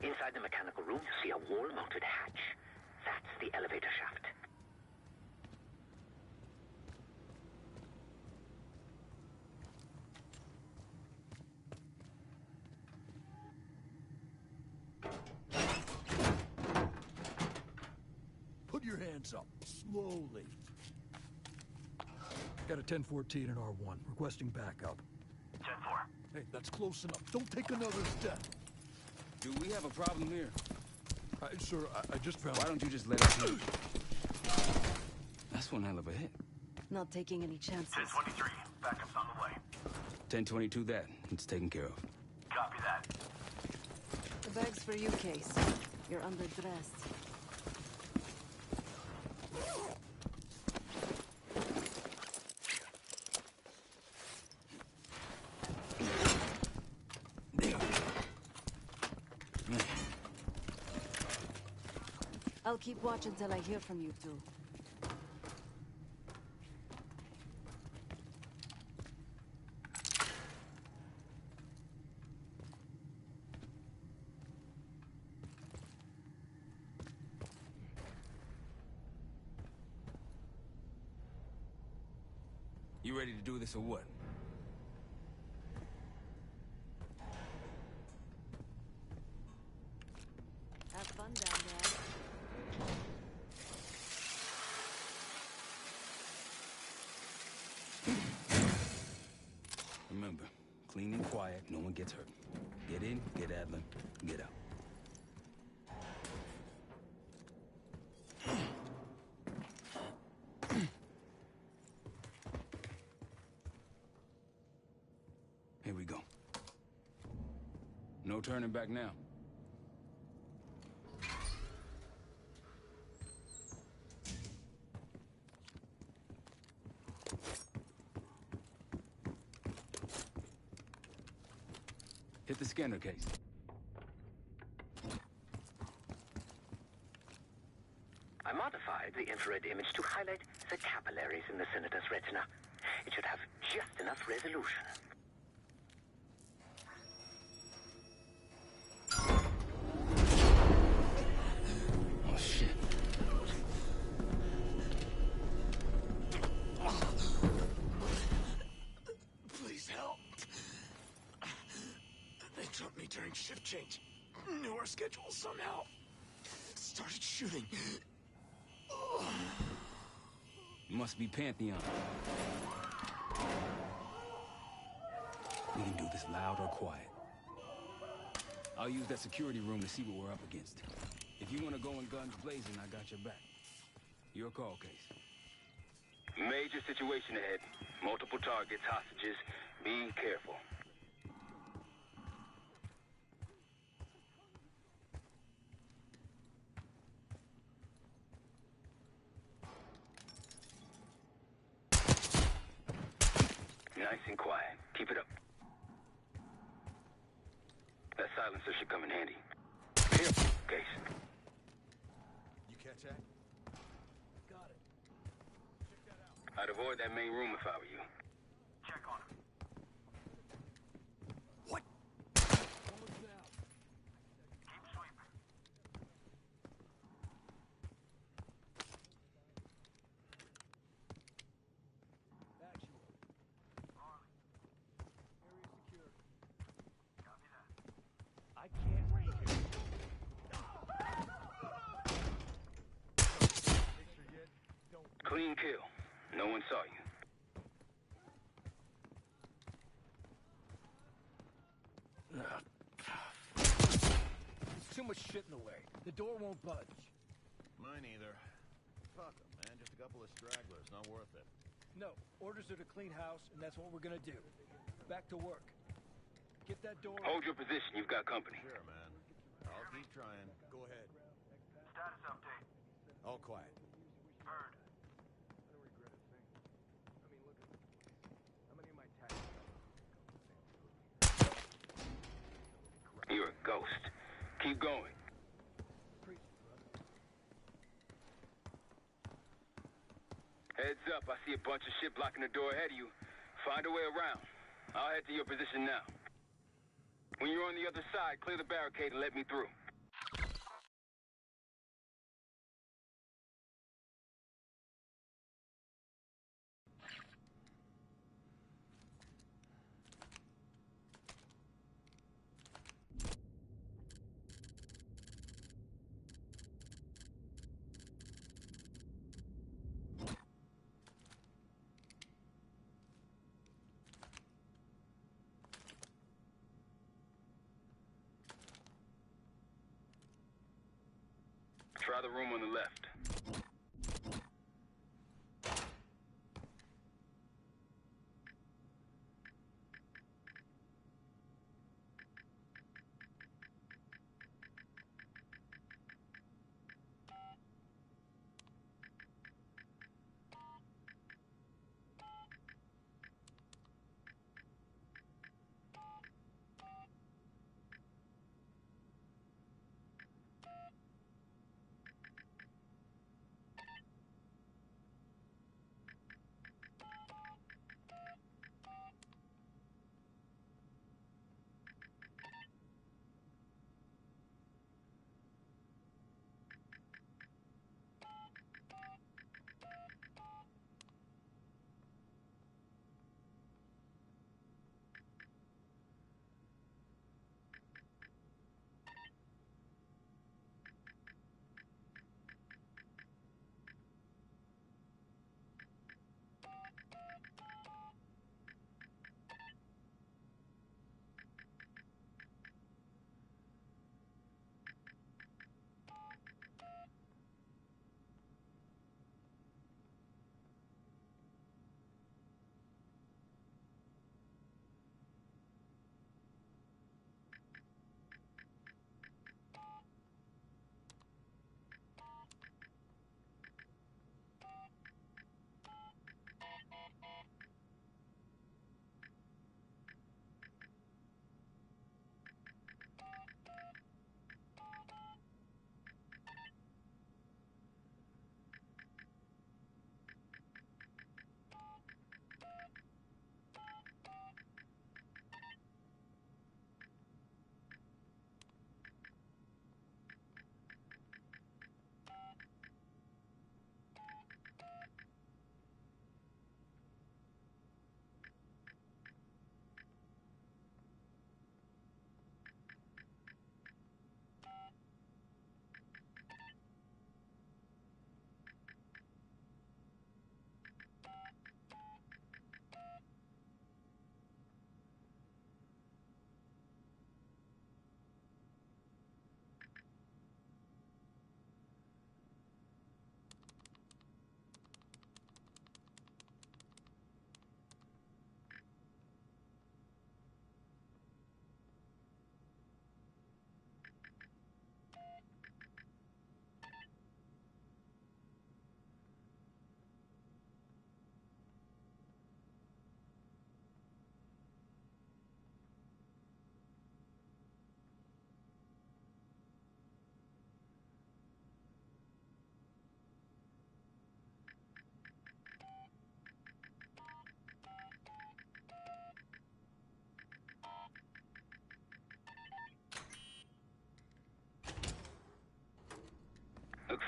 Inside the mechanical room, you see a wall-mounted hatch. That's the elevator shaft. Put your hands up, slowly. Got a 1014 in R1, requesting backup. 10-4. Hey, that's close enough. Don't take another step. Do we have a problem here? Sir, I just found... Why don't you just let us in? That's one hell of a hit. Not taking any chances. 10-23. Backup's on the way. 1022 that. It's taken care of. Copy that. The bag's for you, Case. You're underdressed. I'll keep watch until I hear from you two. You ready to do this or what? Have fun down there. Remember, clean and quiet, no one gets hurt. Get in, get Adler, get out. Here we go. No turning back now. Hit the scanner case. I modified the infrared image to highlight the capillaries in the senator's retina. It should have just enough resolution. Oh, shit. Please help. They jumped me during shift change. Knew our schedule somehow. started shooting. Must be Pantheon. We can do this loud or quiet. I'll use that security room to see what we're up against. If you want to go in guns blazing, I got your back. Your call, Case. Major situation ahead. Multiple targets, hostages. Be careful. Nice and quiet. Keep it up. That silencer should come in handy. Careful, Case. You catch that? Got it. Check that out. I'd avoid that main room if I were you. Check on him. What? Almost down. Keep sweeping. Actual. Area secure. Copy that. I can't read here. Picture yet? Don't. Clean kill. No one saw you. There's too much shit in the way. The door won't budge. Mine either. Fuck 'em, man. Just a couple of stragglers. Not worth it. No, orders are to clean house, and that's what we're gonna do. Back to work. Get that door. Hold your position. You've got company. Sure, man. I'll keep trying. Go ahead. Status update. All quiet. Heard. I don't regret a thing. I mean, look at how many of my taxes. You're a ghost. Keep going. Heads up, I see a bunch of shit blocking the door ahead of you. Find a way around. I'll head to your position now. When you're on the other side, clear the barricade and let me through. Try the room on the left.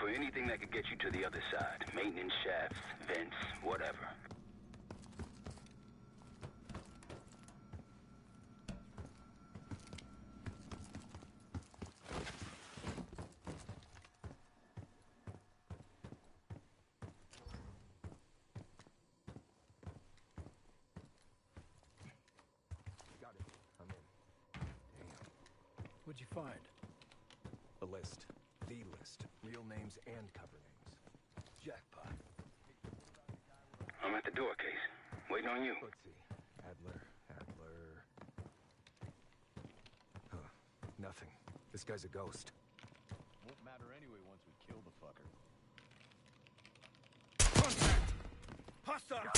for anything that could get you to the other side. Maintenance shafts, vents, whatever. Got it. I'm in. Damn. What'd you find? A list. The list. Real names and cover names. Jackpot. I'm at the door, Case. Waiting on you. Let's see. Adler. Huh. Nothing. This guy's a ghost. Won't matter anyway once we kill the fucker. Contact! Hostile!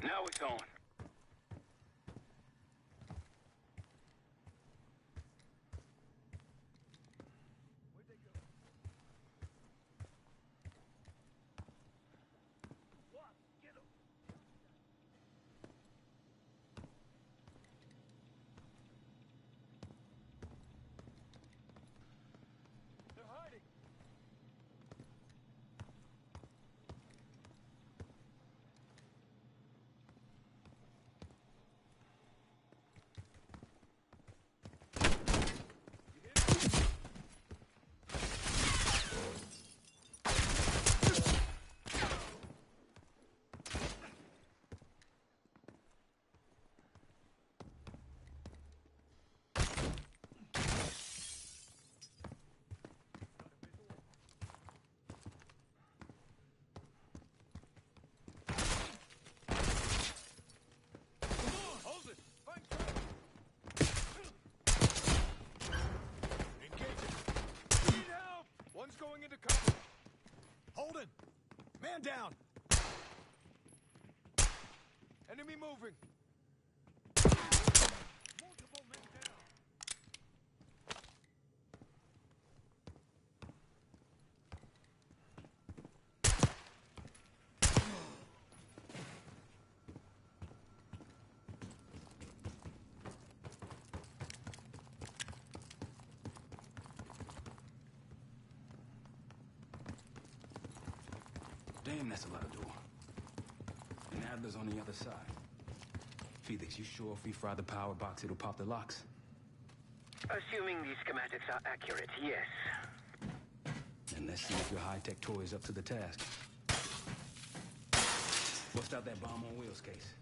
Now it's on. They're hiding! One's going into cover. Holden! Man down! Enemy moving! Multiple men down! Damn, that's a lot of door. And Adler's on the other side. Felix, you sure if we fry the power box, it'll pop the locks? Assuming these schematics are accurate, yes. And let's see if your high-tech toy is up to the task. Bust out that bomb on wheels case.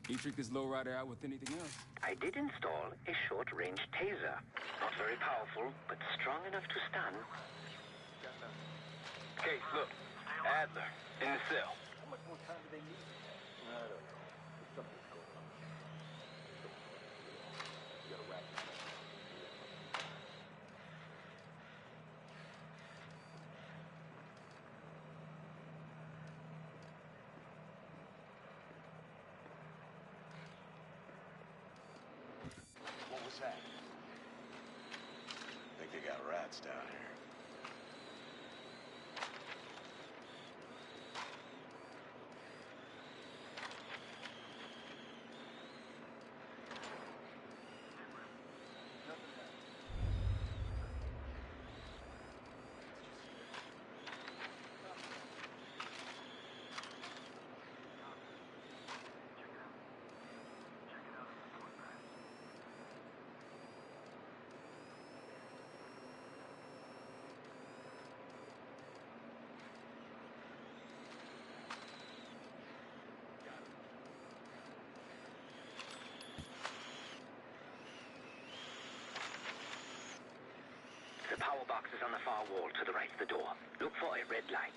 You trick this lowrider out with anything else? I did install a short-range taser. Not very powerful, but strong enough to stun. Case, look. Adler, in the cell. How much more time do they need? I don't know. Something's going on. You gotta wrap it up. What was that? Think they got rats down here. The power box is on the far wall to the right of the door. Look for a red light.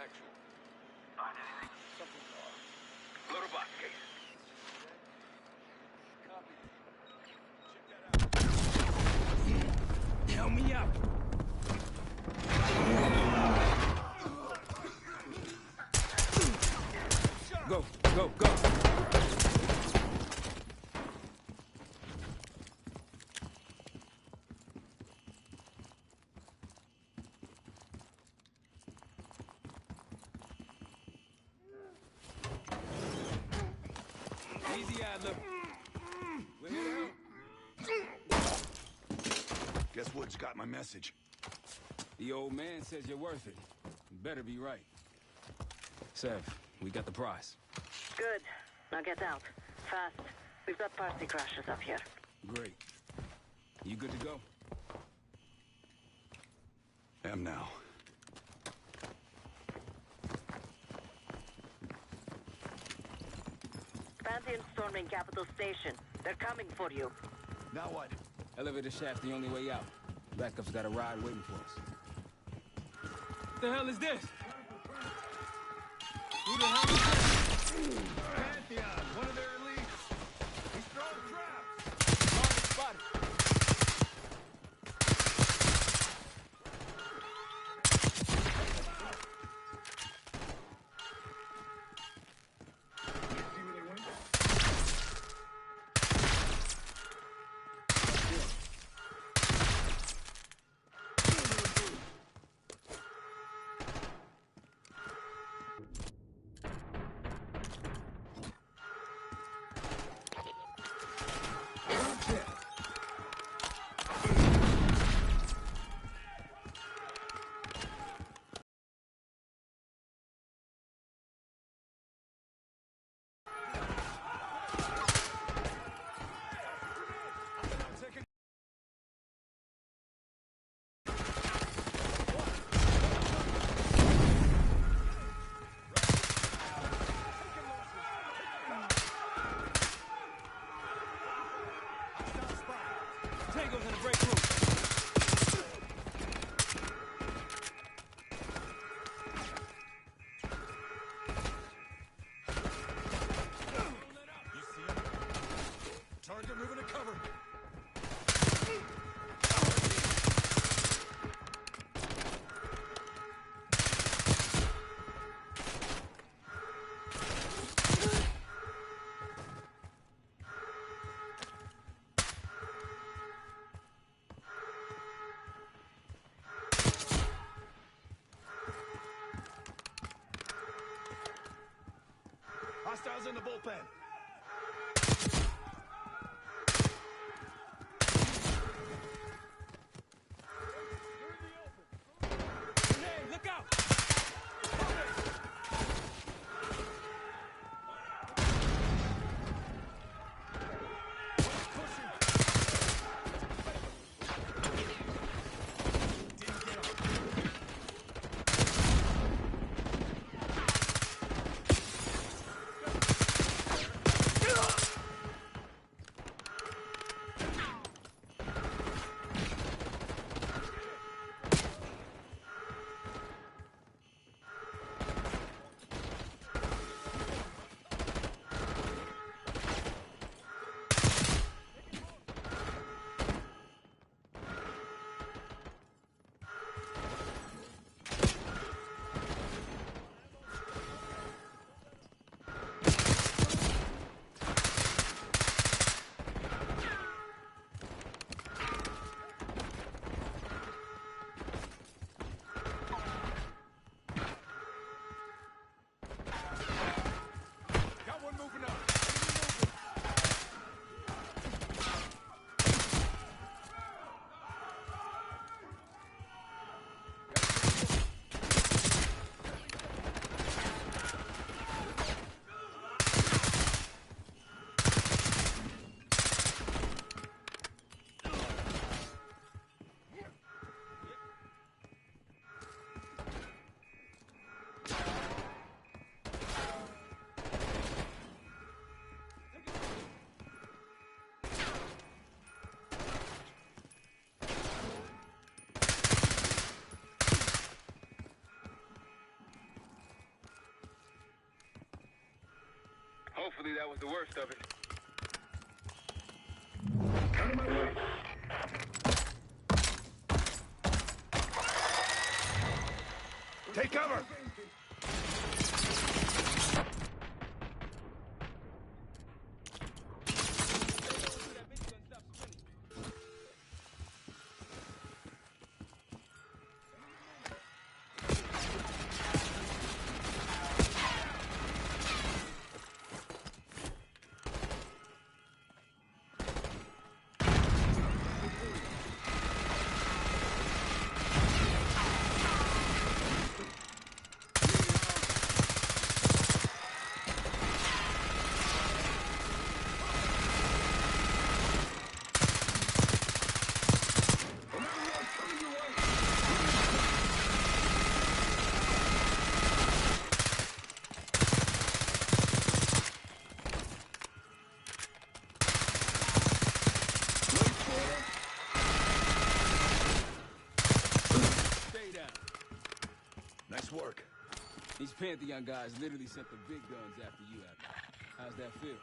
Actual. Find anything? Little box case. Copy. Help me out. Go, go, go. Easy, Adler. We're here to help. Guess Wood's got my message. The old man says you're worth it. You better be right. Sev, we got the prize. Good. Now get out. Fast. We've got party crashes up here. Great. You good to go? Am now. Pantheon storming Capital Station. They're coming for you. Now what? Elevator shaft the only way out. Backup's got a ride waiting for us. What the hell is this? Who the hell is this? Pantheon, one of their elites. He's throwing traps. Target spotted. Tango's in the break room. You see him? Target moving to cover. Hostiles in the bullpen. Grenade, look out! Hopefully that was the worst of it. Out of my way! Take cover! Work. These Pantheon guys literally sent the big guns after you, Admiral. How's that feel?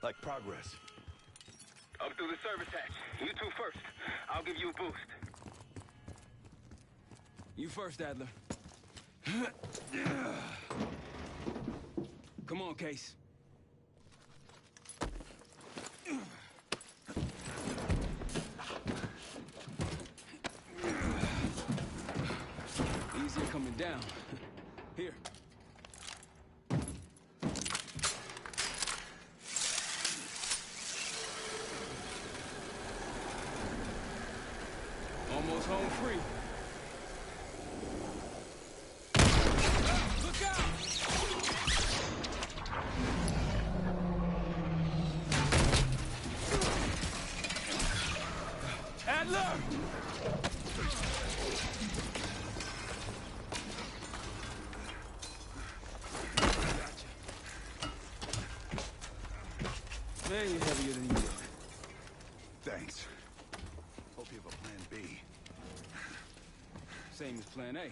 Like progress. Up through the service hatch. You two first. I'll give you a boost. You first, Adler. Come on, Case. Easy coming down. Here. Almost home free. Look out! Adler! Man, you're heavier than you look. Thanks. Hope you have a plan B. Same as plan A.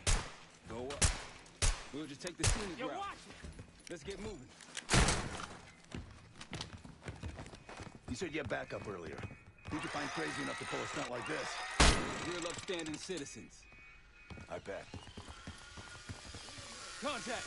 Go up. We'll just take the scenic route. Let's get moving. You said you had backup earlier. Who'd you find crazy enough to pull a stunt like this? Real upstanding citizens. I bet. Contact!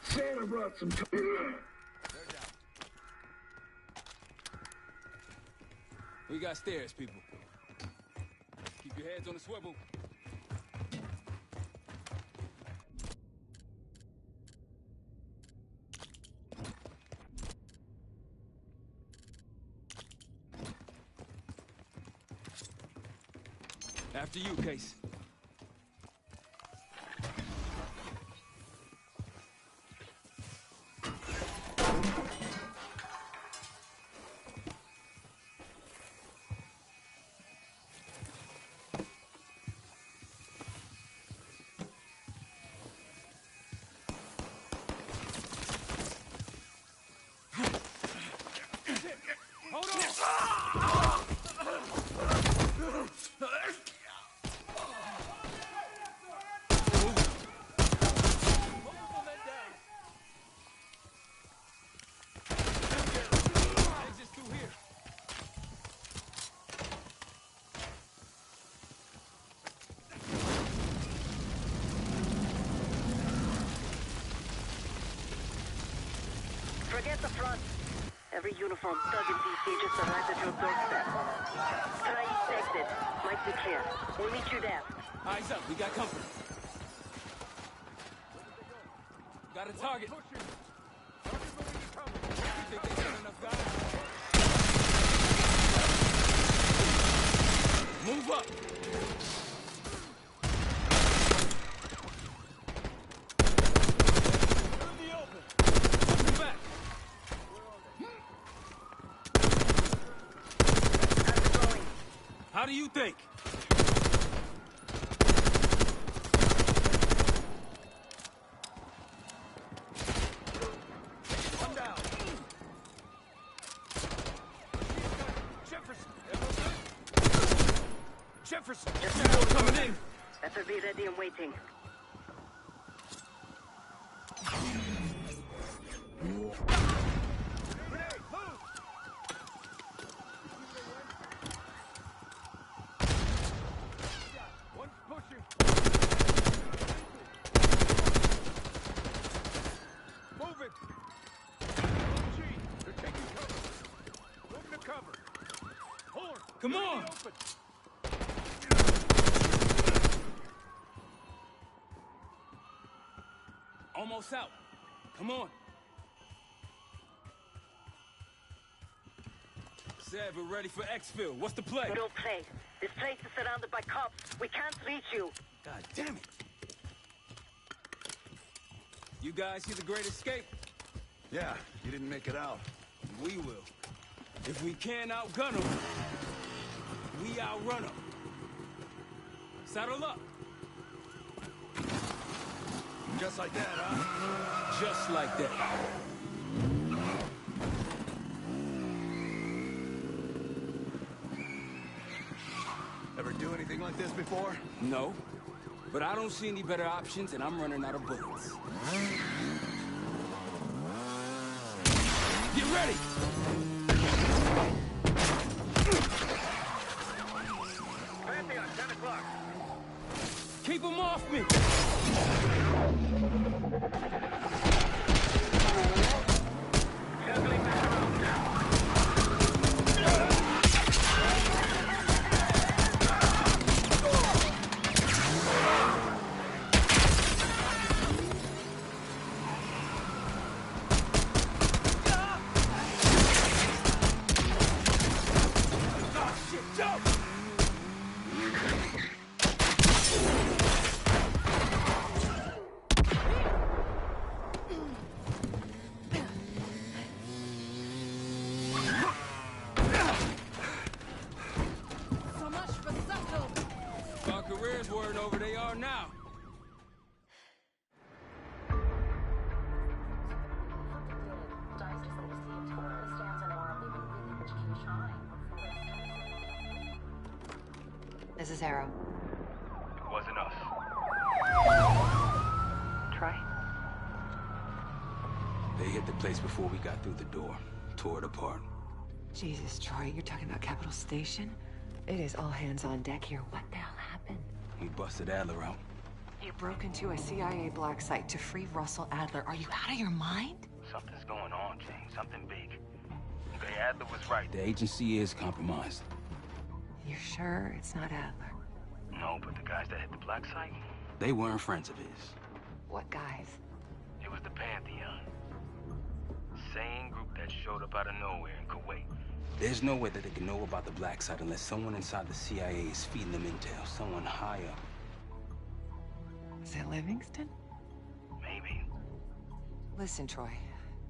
Santa brought some We got stairs, people. Keep your heads on the swivel. After you, Case. Hold on! Exit's through here. Forget the front. Every uniformed thug in DC just arrived at your doorstep. Try each exit. Might be clear. We'll meet you there. Eyes up, we got company. Got a target. You think they got enough guys? Move up! fake. Come down. Jefferson. Jefferson. Just Coming in. better be ready and waiting. One's pushing. Move it. G, they're taking cover. Move to cover. Horn. Come on. Open. Almost out. Come on. Said we're ready for exfil. What's the play? Don't play. This place is surrounded by cops. We can't reach you. God damn it. You guys see the Great Escape? Yeah, you didn't make it out. We will. If we can't outgun them, we outrun them. Saddle up. Just like that, huh? Just like that. Ever do anything like this before? No. But I don't see any better options, and I'm running out of bullets. Get ready! Pantheon, 10 o'clock. Keep them off me! Circling back around. So much for subtle. Our careers weren't over, they are now. This is Arrow. It wasn't us. Troy? They hit the place before we got through the door. Tore it apart. Jesus, Troy, you're talking about Capital Station? It is all hands on deck here. What the hell happened? We busted Adler out. You broke into a CIA black site to free Russell Adler. Are you out of your mind? Something's going on, Jane. Something big. Okay, Adler was right. The agency is compromised. You're sure it's not Adler? No, but the guys that hit the black site, They weren't friends of his. What guys? it was the Pantheon. Same group that showed up out of nowhere in Kuwait. There's no way that they can know about the black site unless someone inside the CIA is feeding them intel. Someone high up. Is it Livingston? Maybe. Listen, Troy.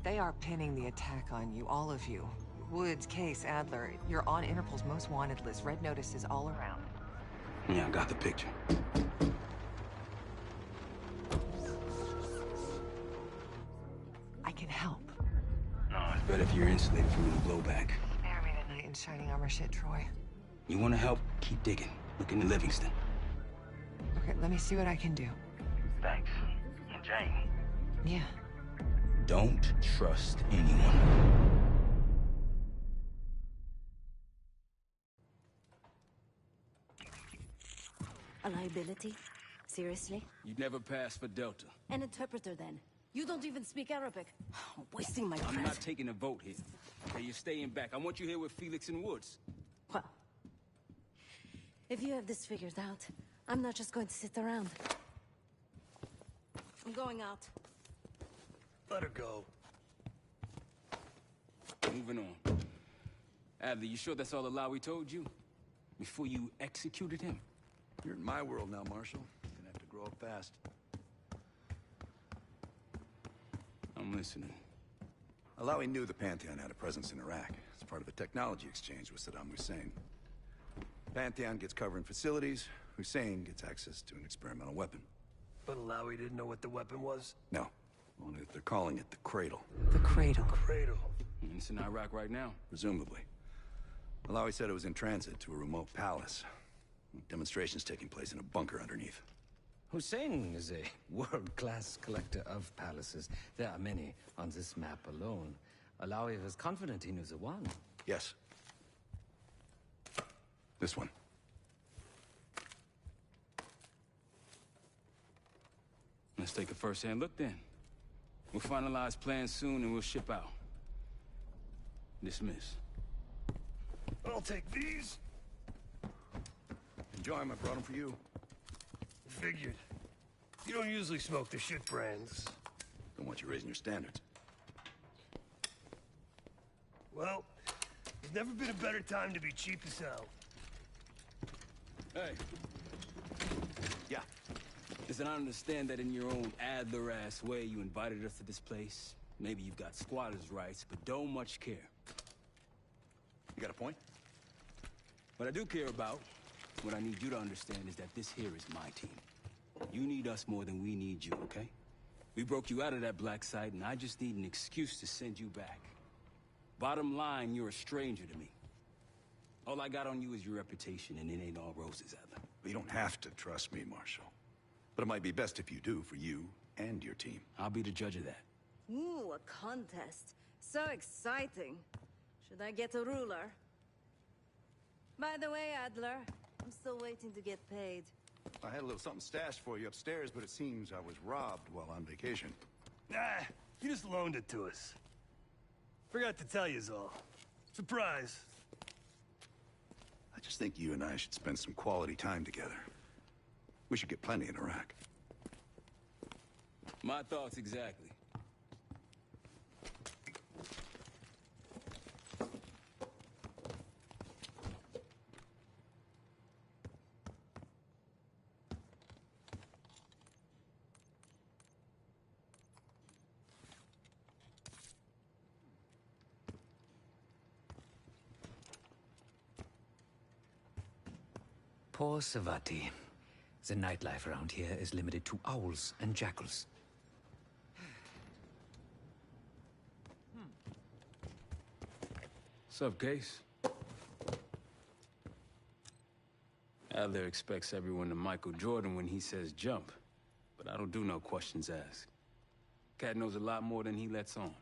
They are pinning the attack on you, all of you. Woods, Case, Adler. You're on Interpol's most wanted list. Red notices all around. Yeah, I got the picture. I can help. No, it's better if you're insulated from any blowback. Spare me tonight in shining armor shit, Troy. You want to help? Keep digging. Look into Livingston. Okay, let me see what I can do. Thanks. And Jane. Yeah. Don't trust anyone. A liability? Seriously? You'd never pass for Delta. An interpreter then? You don't even speak Arabic. I'm wasting my I'm breath. not taking a vote here. Okay, you're staying back. I want you here with Felix and Woods. Well, if you have this figured out, I'm not just going to sit around. I'm going out. Let her go. Moving on. Adler, you sure that's all the lie we told you? Before you executed him? You're in my world now, Marshal. You're gonna have to grow up fast. I'm listening. Alawi knew the Pantheon had a presence in Iraq. It's part of the technology exchange with Saddam Hussein. Pantheon gets cover in facilities. Hussein gets access to an experimental weapon. But Alawi didn't know what the weapon was? No. Only that they're calling it the Cradle. The Cradle. Cradle. It's in Iraq right now. Presumably. Alawi said it was in transit to a remote palace. Demonstrations taking place in a bunker underneath. Hussein is a world-class collector of palaces. There are many on this map alone. Alawi was confident he knew the one. Yes. This one. Let's take a first-hand look then. We'll finalize plans soon and we'll ship out. Dismiss. I'll take these. Enjoy them. I brought them for you. Figured. You don't usually smoke the shit brands. Don't want you raising your standards. Well, there's never been a better time to be cheap as hell. Hey. Yeah. Listen, I understand that in your own Adler-ass way you invited us to this place. Maybe you've got squatters' rights, but don't much care. You got a point? What I do care about, what I need you to understand is that this here is my team. You need us more than we need you, okay? We broke you out of that black site, and I just need an excuse to send you back. Bottom line, you're a stranger to me. All I got on you is your reputation, and it ain't all roses, Adler. You don't have to trust me, Marshal. But it might be best if you do, for you and your team. I'll be the judge of that. Ooh, a contest. So exciting. Should I get a ruler? By the way, Adler, I'm still waiting to get paid. I had a little something stashed for you upstairs, but it seems I was robbed while on vacation. Nah, you just loaned it to us. Forgot to tell yous all. Surprise. I just think you and I should spend some quality time together. We should get plenty in Iraq. My thoughts exactly. Poor Savati. The nightlife around here is limited to owls and jackals. Sup, Case? Adler expects everyone to Michael Jordan when he says jump, but I don't do no questions asked. Cat knows a lot more than he lets on.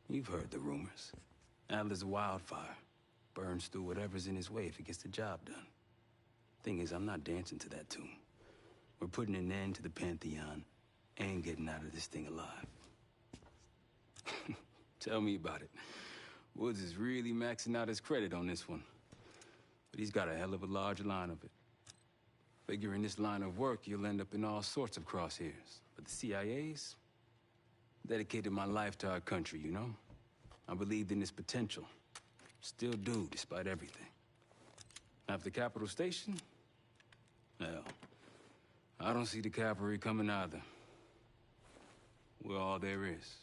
You've heard the rumors. Adler's a wildfire. Burns through whatever's in his way if he gets the job done. Thing is, I'm not dancing to that tune. We're putting an end to the Pantheon and getting out of this thing alive. Tell me about it. Woods is really maxing out his credit on this one. But he's got a hell of a large line of it. Figure in this line of work, you'll end up in all sorts of crosshairs. But the CIA's dedicated my life to our country, you know? I believed in its potential. Still do, despite everything. After Capital Station? Hell, I don't see the cavalry coming either. We're all there is.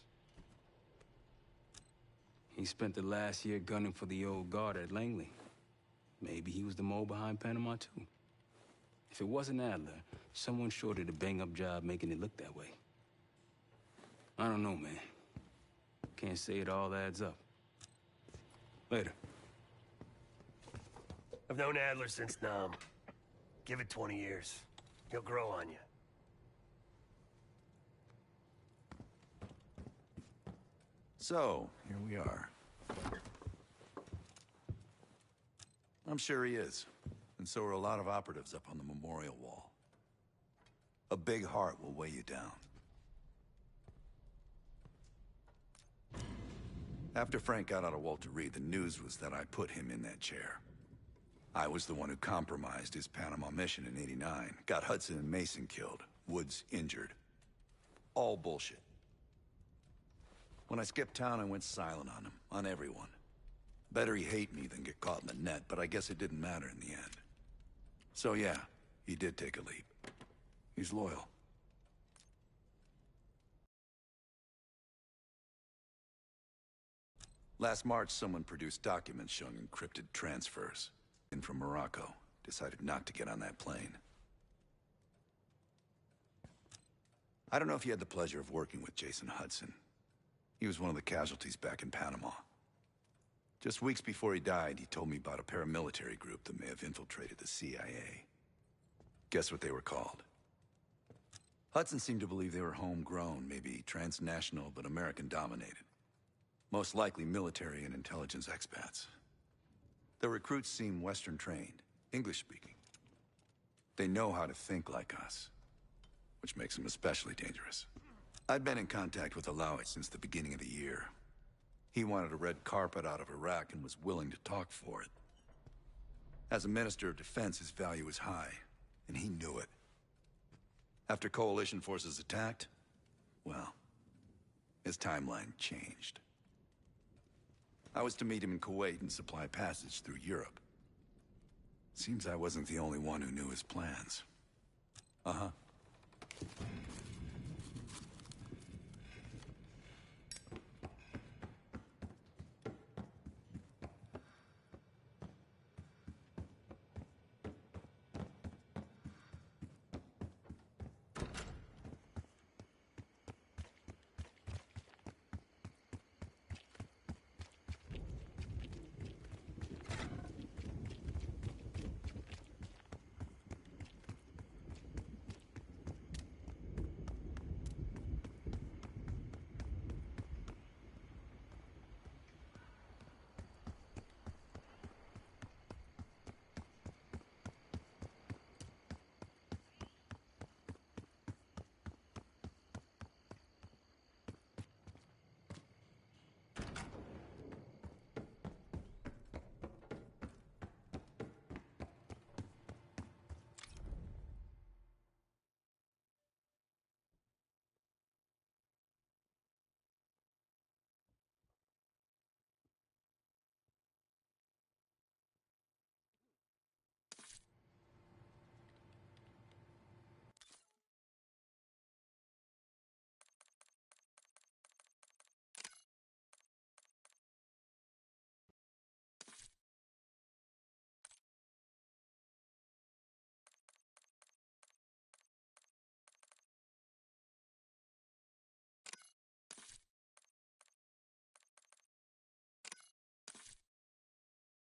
He spent the last year gunning for the old guard at Langley. Maybe he was the mole behind Panama, too. If it wasn't Adler, someone sure did a bang-up job making it look that way. I don't know, man. Can't say it all adds up. Later. I've known Adler since Nam. Give it 20 years. He'll grow on you. So, here we are. I'm sure he is. And so are a lot of operatives up on the memorial wall. A big heart will weigh you down. After Frank got out of Walter Reed, the news was that I put him in that chair. I was the one who compromised his Panama mission in '89. Got Hudson and Mason killed. Woods injured. All bullshit. When I skipped town, I went silent on him. On everyone. Better he hate me than get caught in the net, but I guess it didn't matter in the end. So yeah, he did take a leap. He's loyal. Last March, someone produced documents showing encrypted transfers. In from Morocco. Decided not to get on that plane. I don't know if you had the pleasure of working with Jason Hudson. He was one of the casualties back in Panama. Just weeks before he died, he told me about a paramilitary group that may have infiltrated the CIA. Guess what they were called? Hudson seemed to believe they were homegrown, maybe transnational, but American-dominated. Most likely military and intelligence expats. The recruits seem Western-trained, English-speaking. They know how to think like us, which makes them especially dangerous. I'd been in contact with Alawi since the beginning of the year. He wanted a red carpet out of Iraq and was willing to talk for it. As a Minister of Defense, his value was high, and he knew it. After coalition forces attacked, well, his timeline changed. I was to meet him in Kuwait and supply passage through Europe. Seems I wasn't the only one who knew his plans. Uh-huh.